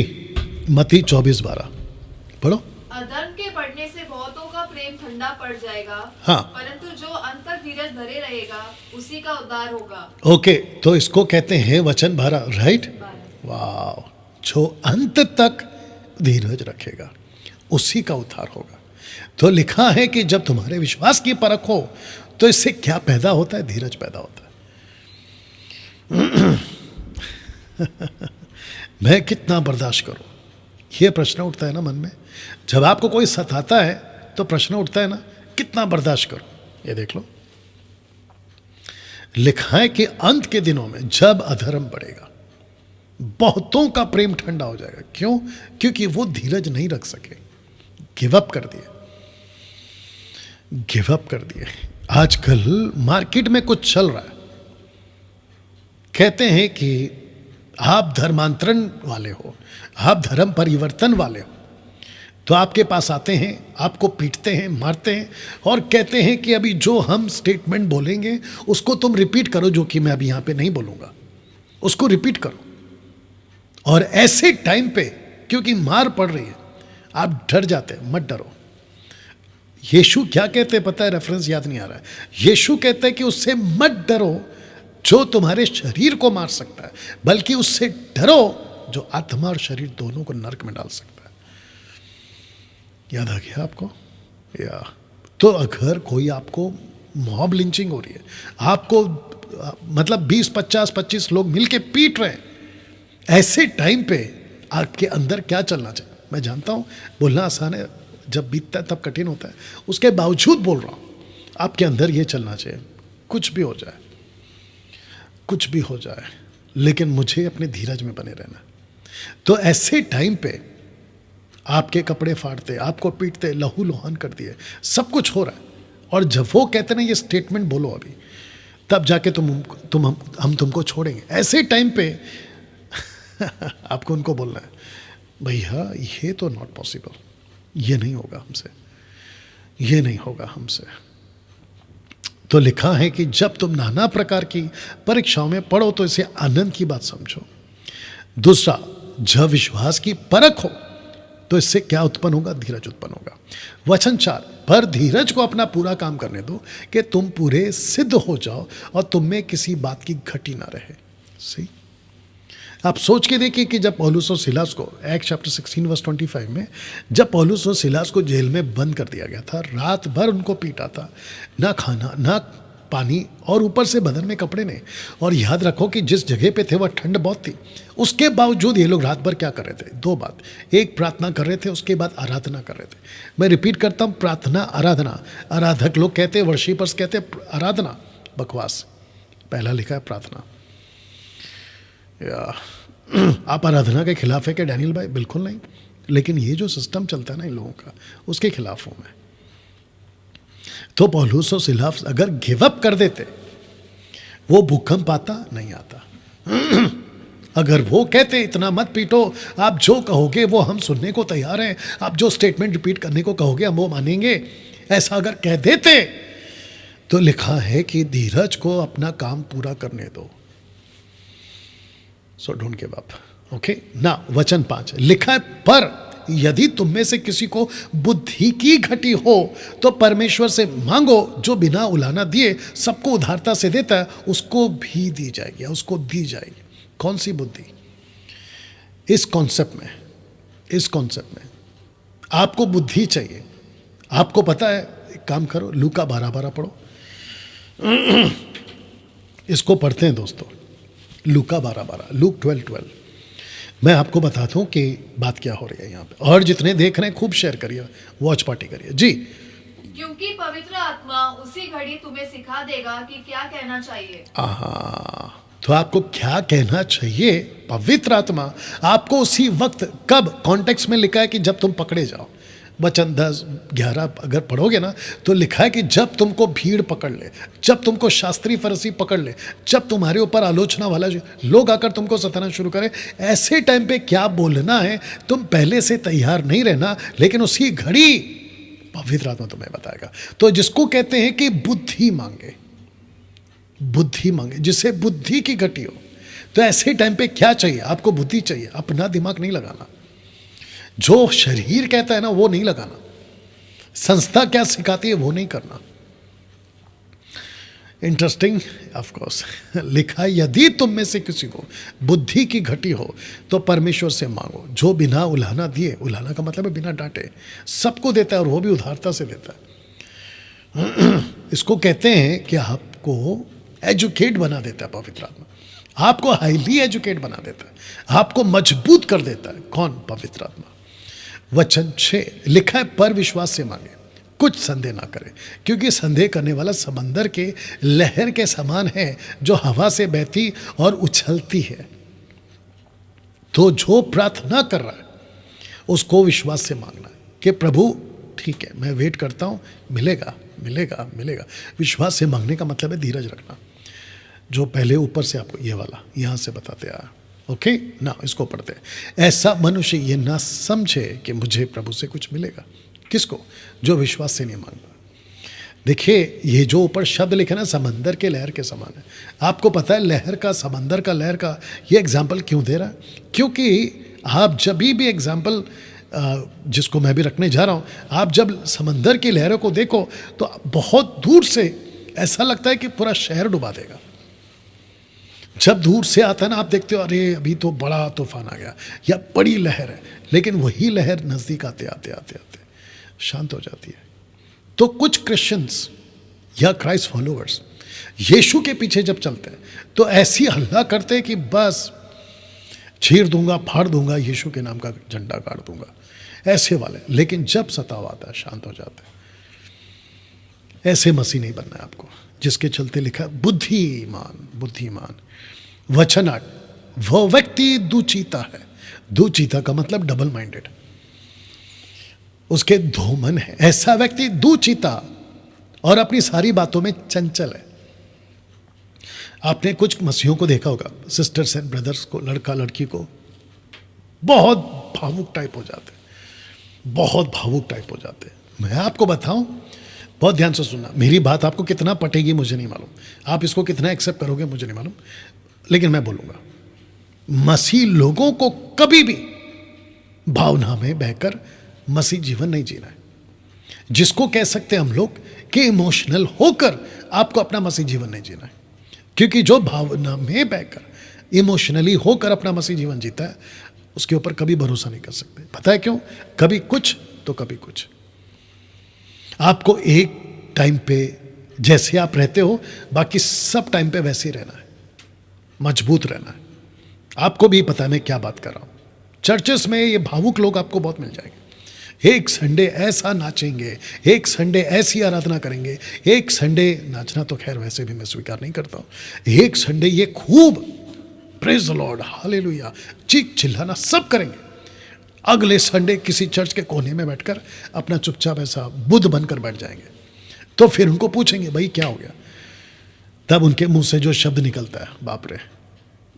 मत्ती 24:12 पढ़ो। अधर्म के बढ़ने से बहुतों का प्रेम ठंडा पड़ जाएगा, हाँ, परंतु जो अंत तक धीरज धरे रहेगा उसी का उद्धार होगा। ओके, तो इसको कहते हैं वचन 12, राइट? वाह, जो अंत तक धीरज रखेगा उसी का उद्धार होगा। तो लिखा है कि जब तुम्हारे विश्वास की परख हो तो इससे क्या पैदा होता है? धीरज पैदा होता है। मैं कितना बर्दाश्त करूं, ये प्रश्न उठता है ना मन में, जब आपको कोई सताता है तो प्रश्न उठता है ना, कितना बर्दाश्त करो। ये देख लो, लिखा है कि अंत के दिनों में जब अधर्म बढ़ेगा, बहुतों का प्रेम ठंडा हो जाएगा। क्यों? क्योंकि वो धीरज नहीं रख सके, गिव अप कर दिए, गिव अप कर दिए। आजकल मार्केट में कुछ चल रहा है, कहते हैं कि आप धर्मांतरण वाले हो, आप धर्म परिवर्तन वाले हो, तो आपके पास आते हैं, आपको पीटते हैं, मारते हैं और कहते हैं कि अभी जो हम स्टेटमेंट बोलेंगे उसको तुम रिपीट करो, जो कि मैं अभी यहां पे नहीं बोलूंगा, उसको रिपीट करो। और ऐसे टाइम पे क्योंकि मार पड़ रही है, आप डर जाते हैं। मत डरो। यीशु क्या कहते हैं पता है? रेफरेंस याद नहीं आ रहा है। यीशु कहते हैं कि उससे मत डरो जो तुम्हारे शरीर को मार सकता है, बल्कि उससे डरो जो आत्मा और शरीर दोनों को नरक में डाल सकता है। याद आ गया आपको? या तो अगर कोई आपको मॉब लिंचिंग हो रही है, आपको मतलब 20-50-25 लोग मिलके पीट रहे हैं, ऐसे टाइम पे आपके अंदर क्या चलना चाहिए? मैं जानता हूं बोलना आसान है, जब बीतता है तब कठिन होता है। उसके बावजूद बोल रहा हूं, आपके अंदर ये चलना चाहिए, कुछ भी हो जाए, कुछ भी हो जाए, लेकिन मुझे अपने धीरज में बने रहना। तो ऐसे टाइम पे आपके कपड़े फाड़ते, आपको पीटते, लहू लुहान कर दिए, सब कुछ हो रहा है, और जब वो कहते ना ये स्टेटमेंट बोलो अभी, तब जाके हम तुमको छोड़ेंगे। ऐसे टाइम पे आपको उनको बोलना है, भैया ये तो नॉट पॉसिबल, ये नहीं होगा हमसे, ये नहीं होगा हमसे। तो लिखा है कि जब तुम नाना प्रकार की परीक्षाओं में पढ़ो तो इसे आनंद की बात समझो। दूसरा, जब विश्वास की परख हो तो इससे क्या उत्पन्न होगा? धीरज उत्पन्न होगा। वचन 4, पर धीरज को अपना पूरा काम करने दो कि तुम पूरे सिद्ध हो जाओ और तुम में किसी बात की घटी ना रहे। सही, आप सोच के देखिए कि जब पौलुस और सिलास को एक्ट चैप्टर 16 वर्स 25 में, जब पौलुस और सिलास को जेल में बंद कर दिया गया था, रात भर उनको पीटा था, ना खाना ना पानी, और ऊपर से बदन में कपड़े नहीं। और याद रखो कि जिस जगह पे थे वह ठंड बहुत थी, उसके बावजूद ये लोग रात भर क्या कर रहे थे? दो बात, एक प्रार्थना कर रहे थे, उसके बाद आराधना कर रहे थे। मैं रिपीट करता हूँ, प्रार्थना, आराधना। आराधक लोग कहते हैं, वर्शिपर्स कहते हैं आराधना, बकवास। पहला लिखा है प्रार्थना। या आप आराधना के खिलाफ है क्या डैनियल भाई? बिल्कुल नहीं, लेकिन ये जो सिस्टम चलता है ना इन लोगों का, उसके खिलाफ हूं मैं। तो पौलुस और सिलास अगर गिव अप कर देते, वो भूकंप आता नहीं आता। अगर वो कहते इतना मत पीटो, आप जो कहोगे वो हम सुनने को तैयार हैं, आप जो स्टेटमेंट रिपीट करने को कहोगे हम वो मानेंगे, ऐसा अगर कह देते, तो लिखा है कि धीरज को अपना काम पूरा करने दो। So don't give up. Okay ना। वचन 5 लिखा है, पर यदि तुम में से किसी को बुद्धि की घटी हो तो परमेश्वर से मांगो, जो बिना उलाहना दिए सबको उदारता से देता है, उसको भी दी जाएगी, उसको दी जाएगी। कौन सी बुद्धि? इस कॉन्सेप्ट में आपको बुद्धि चाहिए। आपको पता है, एक काम करो, लूका 12:12 पढ़ो। इसको पढ़ते हैं दोस्तों, लूका 12:12, लूक 12:12। मैं आपको बताता हूँ कि बात क्या हो रही है यहाँ पे, और जितने देख रहे हैं खूब शेयर करिए, वॉच पार्टी करिए जी। क्योंकि पवित्र आत्मा उसी घड़ी तुम्हें सिखा देगा कि क्या कहना चाहिए। तो आपको क्या कहना चाहिए? पवित्र आत्मा आपको उसी वक्त, कब? कॉन्टेक्स्ट में लिखा है कि जब तुम पकड़े जाओ। वचन 10-11 अगर पढ़ोगे ना, तो लिखा है कि जब तुमको भीड़ पकड़ ले, जब तुमको शास्त्री फरीसी पकड़ ले, जब तुम्हारे ऊपर आलोचना वाला लोग आकर तुमको सताना शुरू करें, ऐसे टाइम पे क्या बोलना है, तुम पहले से तैयार नहीं रहना, लेकिन उसी घड़ी पवित्र आत्मा तुम्हें बताएगा। तो जिसको कहते हैं कि बुद्धि मांगे, जिसे बुद्धि की घटी हो, तो ऐसे टाइम पे क्या चाहिए? आपको बुद्धि चाहिए, अपना दिमाग नहीं लगाना। जो शरीर कहता है ना वो नहीं लगाना, संस्था क्या सिखाती है वो नहीं करना। इंटरेस्टिंग, ऑफ कोर्स लिखा है, यदि तुम में से किसी को बुद्धि की घटी हो तो परमेश्वर से मांगो, जो बिना उलाहना दिए, उलाहना का मतलब है बिना डांटे, सबको देता है, और वो भी उदारता से देता है। इसको कहते हैं कि आपको एजुकेट बना देता है पवित्र आत्मा, आपको हाईली एजुकेट बना देता है, आपको मजबूत कर देता है। कौन? पवित्र आत्मा। वचन 6 लिखा है, पर विश्वास से मांगे, कुछ संदेह ना करे, क्योंकि संदेह करने वाला समंदर के लहर के समान है, जो हवा से बहती और उछलती है। तो जो प्रार्थना कर रहा है उसको विश्वास से मांगना है कि प्रभु ठीक है, मैं वेट करता हूँ, मिलेगा मिलेगा मिलेगा। विश्वास से मांगने का मतलब है धीरज रखना, जो पहले ऊपर से आपको ये वाला यहाँ से बताते आया। ओके ना, इसको पढ़ते हैं। ऐसा मनुष्य ये ना समझे कि मुझे प्रभु से कुछ मिलेगा। किसको? जो विश्वास से नहीं मांगता। देखिए, ये जो ऊपर शब्द लिखे ना, समंदर के लहर के समान है। आपको पता है लहर का, समंदर का लहर का ये एग्जाम्पल क्यों दे रहा है? क्योंकि आप जब भी एग्जाम्पल जिसको मैं भी रखने जा रहा हूँ, आप जब समंदर की लहरों को देखो तो बहुत दूर से ऐसा लगता है कि पूरा शहर डुबा देगा। जब दूर से आता है ना, आप देखते हो अरे अभी तो बड़ा तूफान आ गया या बड़ी लहर है, लेकिन वही लहर नज़दीक आते आते आते आते शांत हो जाती है। तो कुछ क्रिश्चियंस या क्राइस्ट फॉलोअर्स यीशु के पीछे जब चलते हैं तो ऐसी हल्ला करते हैं कि बस चीर दूंगा, फाड़ दूंगा, यीशु के नाम का झंडा गाड़ दूंगा, ऐसे वाले। लेकिन जब सताव आता है शांत हो जाते हैं। ऐसे मसीह नहीं बनना है आपको, जिसके चलते लिखा बुद्धिमान। बुद्धिमान वचन 8, वह व्यक्ति दुचिता है। दुचिता का मतलब डबल माइंडेड, उसके दो मन है। ऐसा व्यक्ति दुचिता और अपनी सारी बातों में चंचल है। आपने कुछ मसीहों को देखा होगा, सिस्टर्स एंड ब्रदर्स को, लड़का लड़की को, बहुत भावुक टाइप हो जाते हैं, बहुत भावुक टाइप हो जाते हैं। मैं आपको बताऊं, बहुत ध्यान से सुनना, मेरी बात आपको कितना पटेगी मुझे नहीं मालूम, आप इसको कितना एक्सेप्ट करोगे मुझे नहीं मालूम, लेकिन मैं बोलूँगा, मसीह लोगों को कभी भी भावना में बहकर मसीह जीवन नहीं जीना है। जिसको कह सकते हैं हम लोग कि इमोशनल होकर आपको अपना मसीह जीवन नहीं जीना है। क्योंकि जो भावना में बहकर इमोशनली होकर अपना मसीह जीवन जीता है, उसके ऊपर कभी भरोसा नहीं कर सकते। पता है क्यों? कभी कुछ तो कभी कुछ। आपको एक टाइम पे जैसे आप रहते हो, बाकी सब टाइम पे वैसे ही रहना है, मजबूत रहना है। आपको भी पता है मैं क्या बात कर रहा हूँ। चर्चेस में ये भावुक लोग आपको बहुत मिल जाएंगे। एक संडे ऐसा नाचेंगे, एक संडे ऐसी आराधना करेंगे, एक संडे नाचना तो खैर वैसे भी मैं स्वीकार नहीं करता हूँ, एक संडे ये खूब प्रेज द लॉर्ड, हालेलुया, चीख चिल्लाना सब करेंगे। अगले संडे किसी चर्च के कोने में बैठकर अपना चुपचाप ऐसा बुद्ध बनकर बैठ जाएंगे। तो फिर उनको पूछेंगे भाई क्या हो गया, तब उनके मुंह से जो शब्द निकलता है, बाप रे,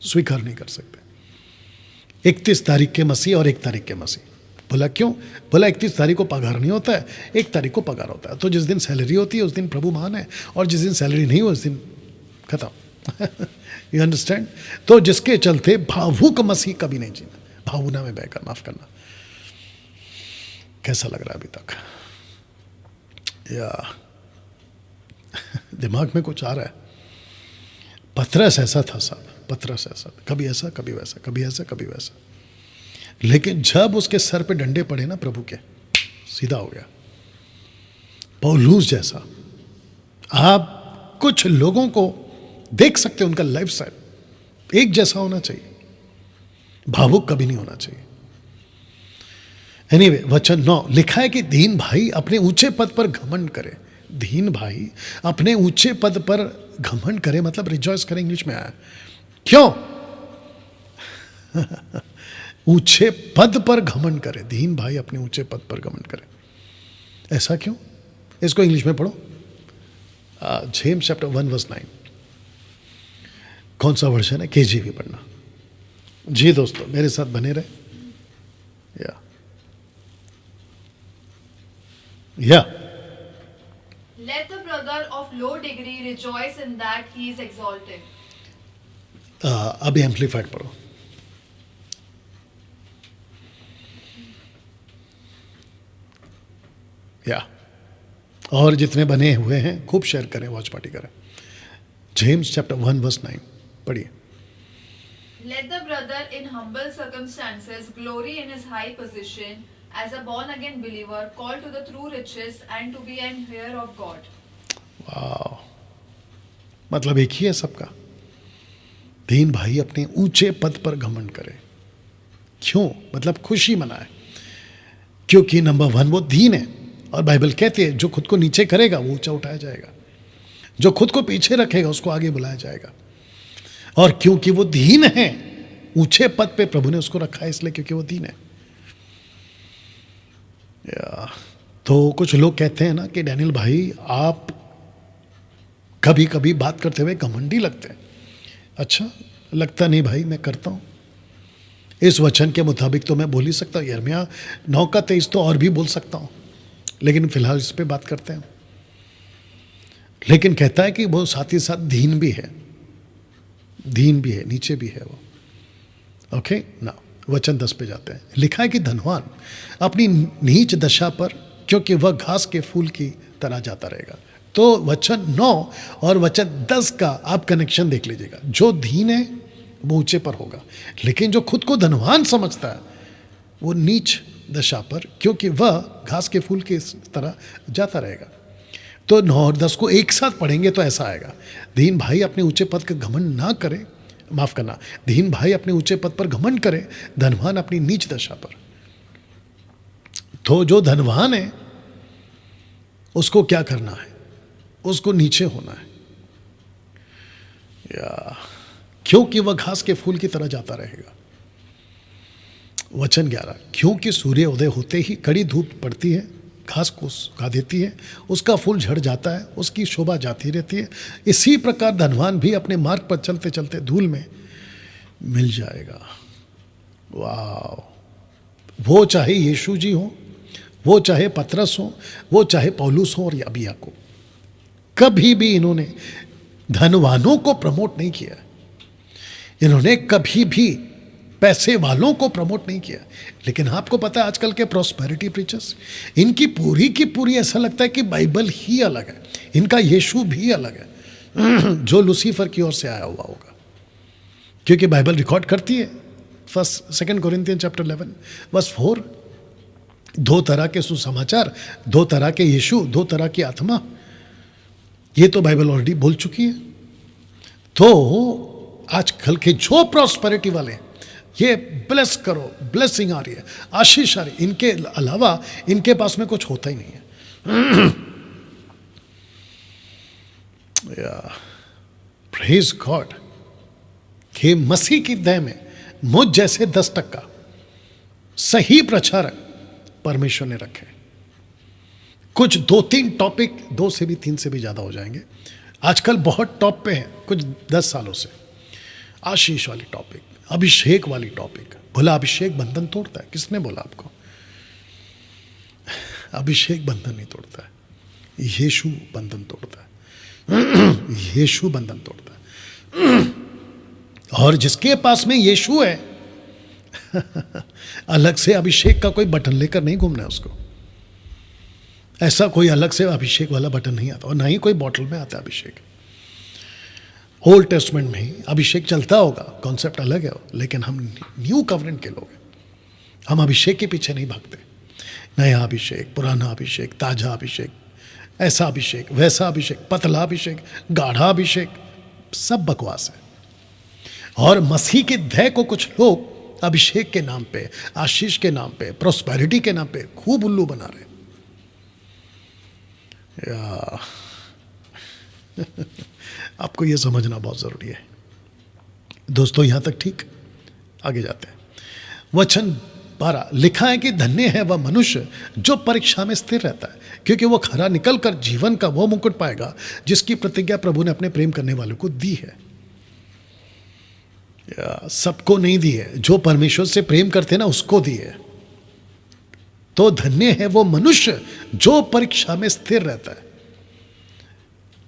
स्वीकार नहीं कर सकते। 31 तारीख के मसीह और 1 तारीख के मसीह। बोला क्यों? बोला 31 तारीख को पगार नहीं होता है, 1 तारीख को पगार होता है। तो जिस दिन सैलरी होती है उस दिन प्रभु महान है, और जिस दिन सैलरी नहीं हो उस दिन खत्म। You understand? तो जिसके चलते भावुक मसीह कभी नहीं जीना, भावना में बहकर। माफ करना, कैसा लग रहा है अभी तक? या दिमाग में कुछ आ रहा है? पतरस ऐसा था साहब, पतरस ऐसा, कभी ऐसा कभी वैसा, कभी ऐसा कभी वैसा, लेकिन जब उसके सर पे डंडे पड़े ना प्रभु के, सीधा हो गया। पौलुस जैसा। आप कुछ लोगों को देख सकते हैं, उनका लाइफ स्टाइल एक जैसा होना चाहिए, भावुक कभी नहीं होना चाहिए। एनीवे, वचन 9 लिखा है कि दीन भाई अपने ऊंचे पद पर घमंड करे। दीन भाई अपने ऊंचे पद पर घमंड करे मतलब रिजॉइस करे, इंग्लिश में आया। क्यों? ऊंचे पद पर घमंड करे, दीन भाई अपने ऊंचे पद पर घमंड करे। ऐसा क्यों? इसको इंग्लिश में पढ़ो, जेम्स चैप्टर 1 वर्स 9। कौन सा वर्जन है? केजीवी पढ़ना। जी दोस्तों, मेरे साथ बने रहे। या Let the brother of low degree rejoice in that he is exalted. अभी एम्पलीफाइड पढ़ो। या और जितने बने हुए हैं खूब शेयर करें, वॉच पार्टी करें। जेम्स चैप्टर 1 वर्स 9 पढ़िए। Let the brother in humble circumstances glory in his high position as a born again believer called to the true riches and to be an heir of God. वाह, मतलब एक ही है सबका। दीन भाई अपने ऊंचे पद पर घमंड करे। क्यों? मतलब खुशी मनाए। क्योंकि नंबर 1 वो दीन है, और बाइबल कहती है जो खुद को नीचे करेगा वो ऊंचा उठाया जाएगा, जो खुद को पीछे रखेगा उसको आगे बुलाया जाएगा। और क्योंकि वो दीन है, ऊंचे पद पे प्रभु ने उसको रखा है, इसलिए क्योंकि वो दीन है। तो कुछ लोग कहते हैं ना कि डैनियल भाई आप कभी कभी बात करते हुए घमंडी लगते हैं। अच्छा, लगता नहीं भाई, मैं करता हूं। इस वचन के मुताबिक तो मैं बोल ही सकता हूँ। यिर्मयाह 9:23 तो और भी बोल सकता हूँ, लेकिन फिलहाल इस पे बात करते हैं। लेकिन कहता है कि वो साथ ही साथ दीन भी है, दीन भी है, नीचे भी है वो। ओके ना, वचन 10 पे जाते हैं। लिखा है कि धनवान अपनी नीच दशा पर, क्योंकि वह घास के फूल की तरह जाता रहेगा। तो वचन 9 और वचन 10 का आप कनेक्शन देख लीजिएगा। जो दीन है वो ऊंचे पर होगा, लेकिन जो खुद को धनवान समझता है वो नीच दशा पर, क्योंकि वह घास के फूल की तरह जाता रहेगा। तो 9 और 10 को एक साथ पढ़ेंगे तो ऐसा आएगा, दीन भाई अपने ऊंचे पद का घमंड ना करे, माफ करना, दीन भाई अपने ऊंचे पद पर घमंड करे, धनवान अपनी नीच दशा पर। तो जो धनवान है उसको क्या करना है? उसको नीचे होना है, या क्योंकि वह घास के फूल की तरह जाता रहेगा। वचन 11, क्योंकि सूर्य उदय होते ही कड़ी धूप पड़ती है, घास को सुखा देती है, उसका फूल झड़ जाता है, उसकी शोभा जाती रहती है। इसी प्रकार धनवान भी अपने मार्ग पर चलते चलते धूल में मिल जाएगा। वाह! वो चाहे यीशु जी हो, वो चाहे पतरस हो, वो चाहे पौलुस हो और अभी याकूब, कभी भी इन्होंने धनवानों को प्रमोट नहीं किया। इन्होंने कभी भी पैसे वालों को प्रमोट नहीं किया। लेकिन आपको पता है आजकल के प्रॉस्पेरिटी प्रीचर्स, इनकी पूरी की पूरी ऐसा लगता है कि बाइबल ही अलग है, इनका यीशु भी अलग है, जो लूसीफर की ओर से आया हुआ होगा। क्योंकि बाइबल रिकॉर्ड करती है 2 कोरिन्थियन चैप्टर 11 वर्स 4, 2 तरह के सुसमाचार, 2 तरह के यीशु, 2 तरह की आत्मा, ये तो बाइबल ऑलरेडी बोल चुकी है। तो आजकल के जो प्रॉस्पेरिटी वाले हैं, ये ब्लेस करो, ब्लेसिंग आ रही है, आशीष आ रही है, इनके अलावा इनके पास में कुछ होता ही नहीं है। प्रेज गॉड कि मसीह की देह में मुझ जैसे 10% सही प्रचारक परमेश्वर ने रखे। कुछ 2-3 टॉपिक, 2 से भी 3 से भी ज़्यादा हो जाएंगे, आजकल बहुत टॉप पे हैं, कुछ 10 सालों से। आशीष वाली टॉपिक, अभिषेक वाली टॉपिक। बोला अभिषेक बंधन तोड़ता है, किसने बोला आपको? अभिषेक बंधन नहीं तोड़ता है, यीशु बंधन तोड़ता है। यीशु बंधन तोड़ता है। और जिसके पास में यीशु है, अलग से अभिषेक का कोई बटन लेकर नहीं घूमना है उसको। ऐसा कोई अलग से अभिषेक वाला बटन नहीं आता, और ना ही कोई बॉटल में आता है अभिषेक। ओल्ड टेस्टमेंट में ही अभिषेक चलता होगा, कॉन्सेप्ट अलग है, लेकिन हम न्यू कवरेंट के लोग हैं, हम अभिषेक के पीछे नहीं भागते। नया अभिषेक, पुराना अभिषेक, ताजा अभिषेक, ऐसा अभिषेक, वैसा अभिषेक, पतला अभिषेक, गाढ़ा अभिषेक, सब बकवास है। और मसीह के देह को कुछ लोग अभिषेक के नाम पे, आशीष के नाम पे, प्रोस्पेरिटी के नाम पे खूब उल्लू बना रहे। आपको यह समझना बहुत जरूरी है दोस्तों। यहां तक ठीक, आगे जाते हैं। वचन 12 लिखा है कि धन्य है वह मनुष्य जो परीक्षा में स्थिर रहता है, क्योंकि वो खरा निकलकर जीवन का वो मुकुट पाएगा जिसकी प्रतिज्ञा प्रभु ने अपने प्रेम करने वालों को दी है। सबको नहीं दी है, जो परमेश्वर से प्रेम करते ना उसको दी है। तो धन्य है वो मनुष्य जो परीक्षा में स्थिर रहता है।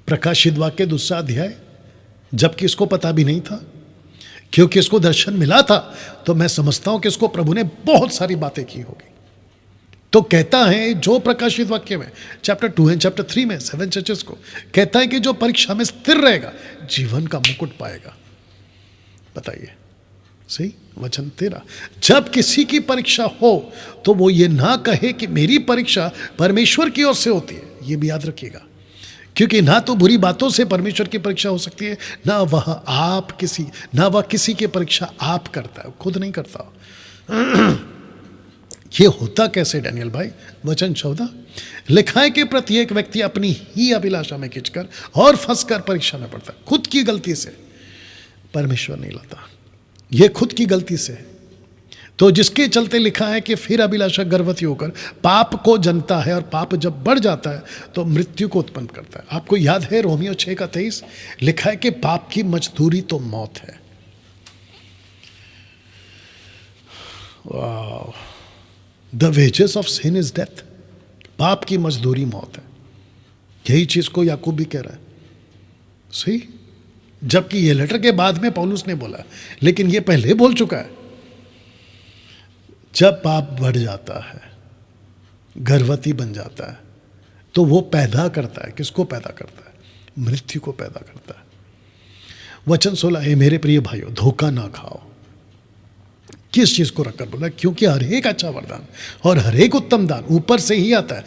प्रकाशित वाक्य 2 अध्याय, जबकि इसको पता भी नहीं था, क्योंकि इसको दर्शन मिला था, तो मैं समझता हूं कि इसको प्रभु ने बहुत सारी बातें की होगी। तो कहता है जो प्रकाशित वाक्य में चैप्टर 2 एंड चैप्टर 3 में 7 चर्चेस को कहता है कि जो परीक्षा में स्थिर रहेगा जीवन का मुकुट पाएगा। बताइए, सही वचन 13। जब किसी की परीक्षा हो तो वो ये ना कहे कि मेरी परीक्षा परमेश्वर की ओर से होती है। ये भी याद रखिएगा, क्योंकि ना तो बुरी बातों से परमेश्वर की परीक्षा हो सकती है, ना वह किसी की परीक्षा आप करता है, खुद नहीं करता। ये होता कैसे डैनियल भाई? वचन 14 लिखा है कि प्रत्येक व्यक्ति अपनी ही अभिलाषा में खिंचकर और फंसकर परीक्षा में पड़ता है। खुद की गलती से परमेश्वर नहीं लाता, ये खुद की गलती से है। तो जिसके चलते लिखा है कि फिर अभिलाषा गर्भवती होकर पाप को जनता है, और पाप जब बढ़ जाता है तो मृत्यु को उत्पन्न करता है। आपको याद है रोमियो 6:23 लिखा है कि पाप की मजदूरी तो मौत है। वाह, the wages of sin is death. पाप की मजदूरी मौत है। यही चीज को याकूब भी कह रहा है, सही। जबकि ये लेटर के बाद में पौलुस ने बोला, लेकिन ये पहले बोल चुका है। जब पाप बढ़ जाता है, गर्भवती बन जाता है, तो वो पैदा करता है, किसको पैदा करता है? मृत्यु को पैदा करता है। वचन 16 हे मेरे प्रिय भाइयों, धोखा ना खाओ। किस चीज को रखकर बोला? क्योंकि हर एक अच्छा वरदान और हर एक उत्तम दान ऊपर से ही आता है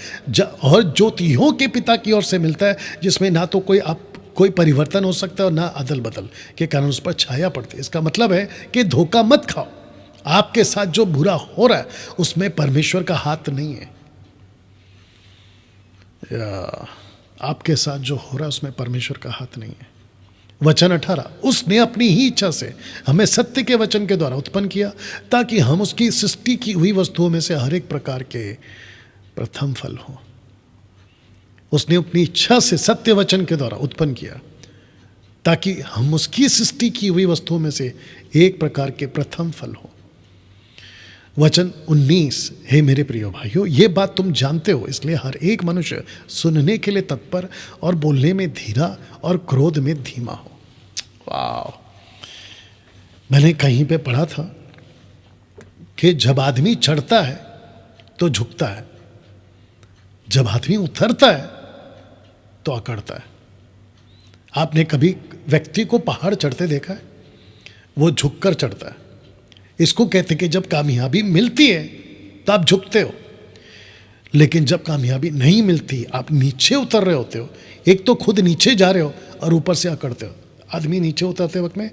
और ज्योतियों के पिता की ओर से मिलता है, जिसमें ना तो कोई परिवर्तन हो सकता है और ना अदल बदल के कारण उस पर छाया पड़ती है। इसका मतलब है कि धोखा मत खाओ। आपके साथ जो बुरा हो रहा है उसमें परमेश्वर का हाथ नहीं है। आपके साथ जो हो रहा है उसमें परमेश्वर का हाथ नहीं है। वचन 18 उसने अपनी ही इच्छा से हमें सत्य के वचन के द्वारा उत्पन्न किया, ताकि हम उसकी सृष्टि की हुई वस्तुओं में से हर एक प्रकार के प्रथम फल हो। उसने अपनी इच्छा से सत्य वचन के द्वारा उत्पन्न किया, ताकि हम उसकी सृष्टि की हुई वस्तुओं में से एक प्रकार के प्रथम फल हो। वचन 19 हे मेरे प्रिय भाइयों, ये बात तुम जानते हो, इसलिए हर एक मनुष्य सुनने के लिए तत्पर और बोलने में धीरा और क्रोध में धीमा हो। वाह, मैंने कहीं पे पढ़ा था कि जब आदमी चढ़ता है तो झुकता है, जब आदमी उतरता है तो अकड़ता है। आपने कभी व्यक्ति को पहाड़ चढ़ते देखा है? वो झुककर चढ़ता है। इसको कहते कि जब कामयाबी मिलती है तो आप झुकते हो, लेकिन जब कामयाबी नहीं मिलती, आप नीचे उतर रहे होते हो। एक तो खुद नीचे जा रहे हो और ऊपर से अकड़ते हो। आदमी नीचे उतरते वक्त में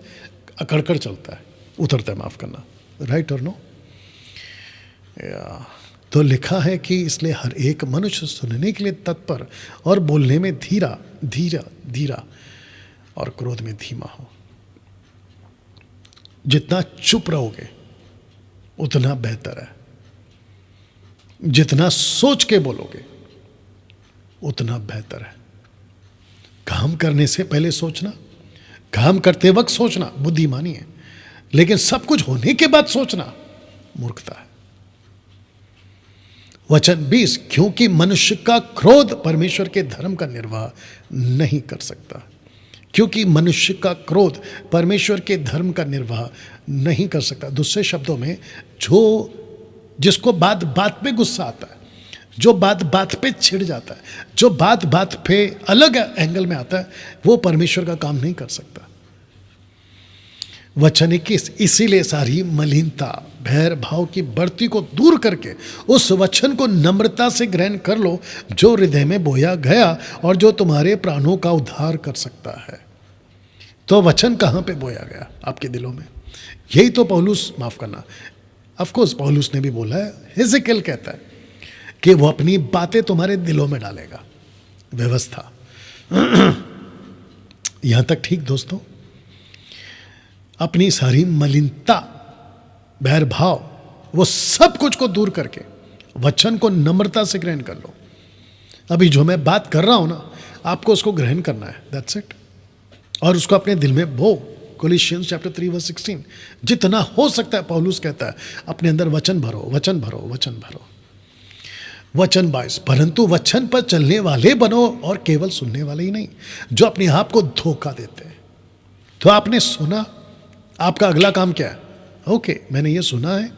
अकड़कर चलता है, उतरता है, माफ करना, राइट और नो? तो लिखा है कि इसलिए हर एक मनुष्य सुनने के लिए तत्पर और बोलने में धीरा और क्रोध में धीमा हो। जितना चुप रहोगे उतना बेहतर है, जितना सोच के बोलोगे उतना बेहतर है। काम करने से पहले सोचना, काम करते वक्त सोचना बुद्धिमानी है, लेकिन सब कुछ होने के बाद सोचना मूर्खता है। वचन 20 क्योंकि मनुष्य का क्रोध परमेश्वर के धर्म का निर्वाह नहीं कर सकता। क्योंकि मनुष्य का क्रोध परमेश्वर के धर्म का निर्वाह नहीं कर सकता। दूसरे शब्दों में, जिसको बात बात पे गुस्सा आता है, जो बात बात पे छिड़ जाता है, जो बात बात पे अलग एंगल में आता है, वो परमेश्वर का काम नहीं कर सकता। वचन 21 इसीलिए सारी मलिनता भैर भाव की बढ़ती को दूर करके उस वचन को नम्रता से ग्रहण कर लो, जो हृदय में बोया गया और जो तुम्हारे प्राणों का उद्धार कर सकता है। तो वचन कहाँ पे बोया गया? आपके दिलों में। यही तो पौलुस, माफ करना, ऑफ कोर्स पौलुस ने भी बोला है, हिजकिय्याह कहता है कि वो अपनी बातें तुम्हारे दिलों में डालेगा। व्यवस्था यहां तक ठीक दोस्तों? अपनी सारी मलिनता बैर भाव वो सब कुछ को दूर करके वचन को नम्रता से ग्रहण कर लो। अभी जो मैं बात कर रहा हूं ना, आपको उसको ग्रहण करना है, दैट्स इट। और उसको अपने दिल में बो। कोलिशियंस चैप्टर 3:16 जितना हो सकता है पौलुस कहता है अपने अंदर वचन भरो, वचन भरो, वचन भरो। वचन 22 परंतु वचन पर चलने वाले बनो और केवल सुनने वाले ही नहीं, जो अपने आप को धोखा देते हैं। तो आपने सुना, आपका अगला काम क्या है? ओके, मैंने ये सुना है,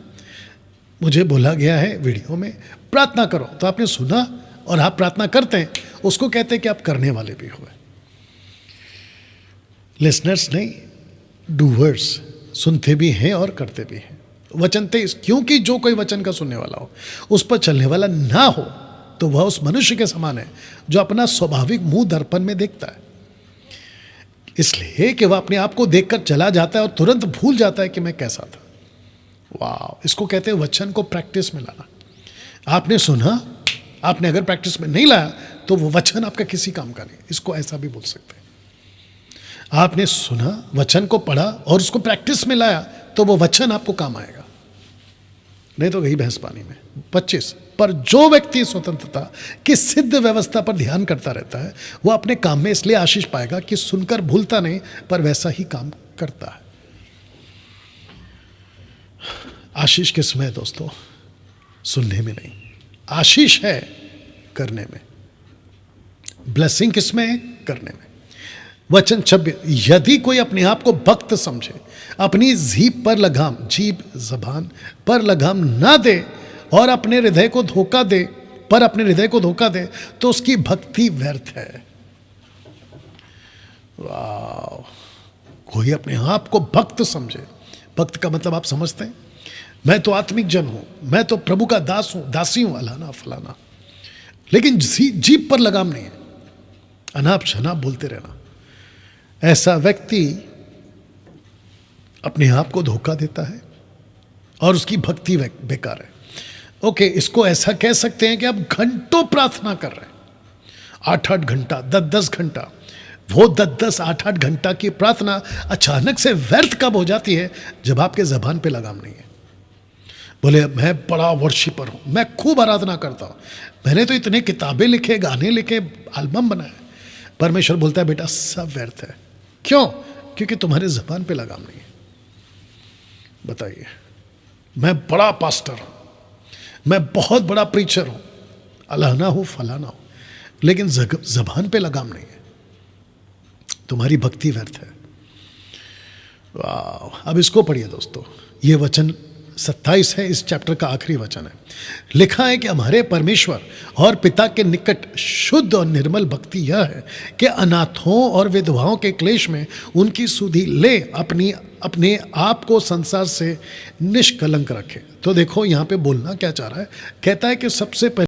मुझे बोला गया है वीडियो में प्रार्थना करो, तो आपने सुना और आप प्रार्थना करते हैं, उसको कहते हैं कि आप करने वाले भी हुए। लिसनर्स नहीं, डूवर्स, सुनते भी हैं और करते भी हैं। वचन 23 क्योंकि जो कोई वचन का सुनने वाला हो, उस पर चलने वाला ना हो, तो वह उस मनुष्य के समान है जो अपना स्वाभाविक मुंह दर्पण में देखता है, इसलिए कि वह अपने आप को देखकर चला जाता है और तुरंत भूल जाता है कि मैं कैसा था। वाह, इसको कहते हैं वचन को प्रैक्टिस में लाना। आपने सुना, आपने अगर प्रैक्टिस में नहीं लाया तो वो वचन आपका किसी काम का नहीं। इसको ऐसा भी बोल सकते हैं, आपने सुना, वचन को पढ़ा और उसको प्रैक्टिस में लाया तो वो वचन आपको काम आएगा, नहीं तो गई भैंस पानी में। 25, पर जो व्यक्ति स्वतंत्रता की सिद्ध व्यवस्था पर ध्यान करता रहता है वो अपने काम में इसलिए आशीष पाएगा कि सुनकर भूलता नहीं पर वैसा ही काम करता है। आशीष किसमें है दोस्तों? सुनने में नहीं, आशीष है करने में। ब्लेसिंग किसमें है? करने में। वचन 26, यदि कोई अपने आप को भक्त समझे, अपनी जीभ पर लगाम, जीभ जबान पर लगाम ना दे और अपने हृदय को धोखा दे, तो उसकी भक्ति व्यर्थ है। वाह! कोई अपने आप को भक्त समझे, भक्त का मतलब आप समझते हैं, मैं तो आत्मिक जन हूं, मैं तो प्रभु का दास हूं, दासी हूं, अलाना फलाना, लेकिन जीभ पर लगाम नहीं है, अनाप शनाप बोलते रहना, ऐसा व्यक्ति अपने आप को धोखा देता है और उसकी भक्ति बेकार है। ओके, इसको ऐसा कह सकते हैं कि आप घंटों प्रार्थना कर रहे हैं, 8-8 घंटा, 10-10 घंटा, वो 10-10, 8-8 घंटा की प्रार्थना अचानक से व्यर्थ कब हो जाती है? जब आपके जबान पे लगाम नहीं है। बोले मैं बड़ा वर्शिपर हूं, मैं खूब आराधना करता हूं, मैंने तो इतने किताबें लिखे, गाने लिखे, एल्बम बनाए। परमेश्वर बोलता है बेटा सब व्यर्थ है। क्यों? क्योंकि तुम्हारे जबान पे लगाम नहीं है। बताइए, मैं बड़ा पास्टर हूं, मैं बहुत बड़ा प्रीचर हूं, अलाना हूं, फलाना हूं, लेकिन जबान पे लगाम नहीं है, तुम्हारी भक्ति व्यर्थ है। वाह! अब इसको पढ़िए दोस्तों, ये वचन 27 है, इस चैप्टर का आखिरी वचन है। लिखा है कि हमारे परमेश्वर और पिता के निकट शुद्ध और निर्मल भक्ति यह है कि अनाथों और विधवाओं के क्लेश में उनकी सुधि ले अपने आप को संसार से निष्कलंक रखे। तो देखो यहाँ पे बोलना क्या चाह रहा है, कहता है कि सबसे पहले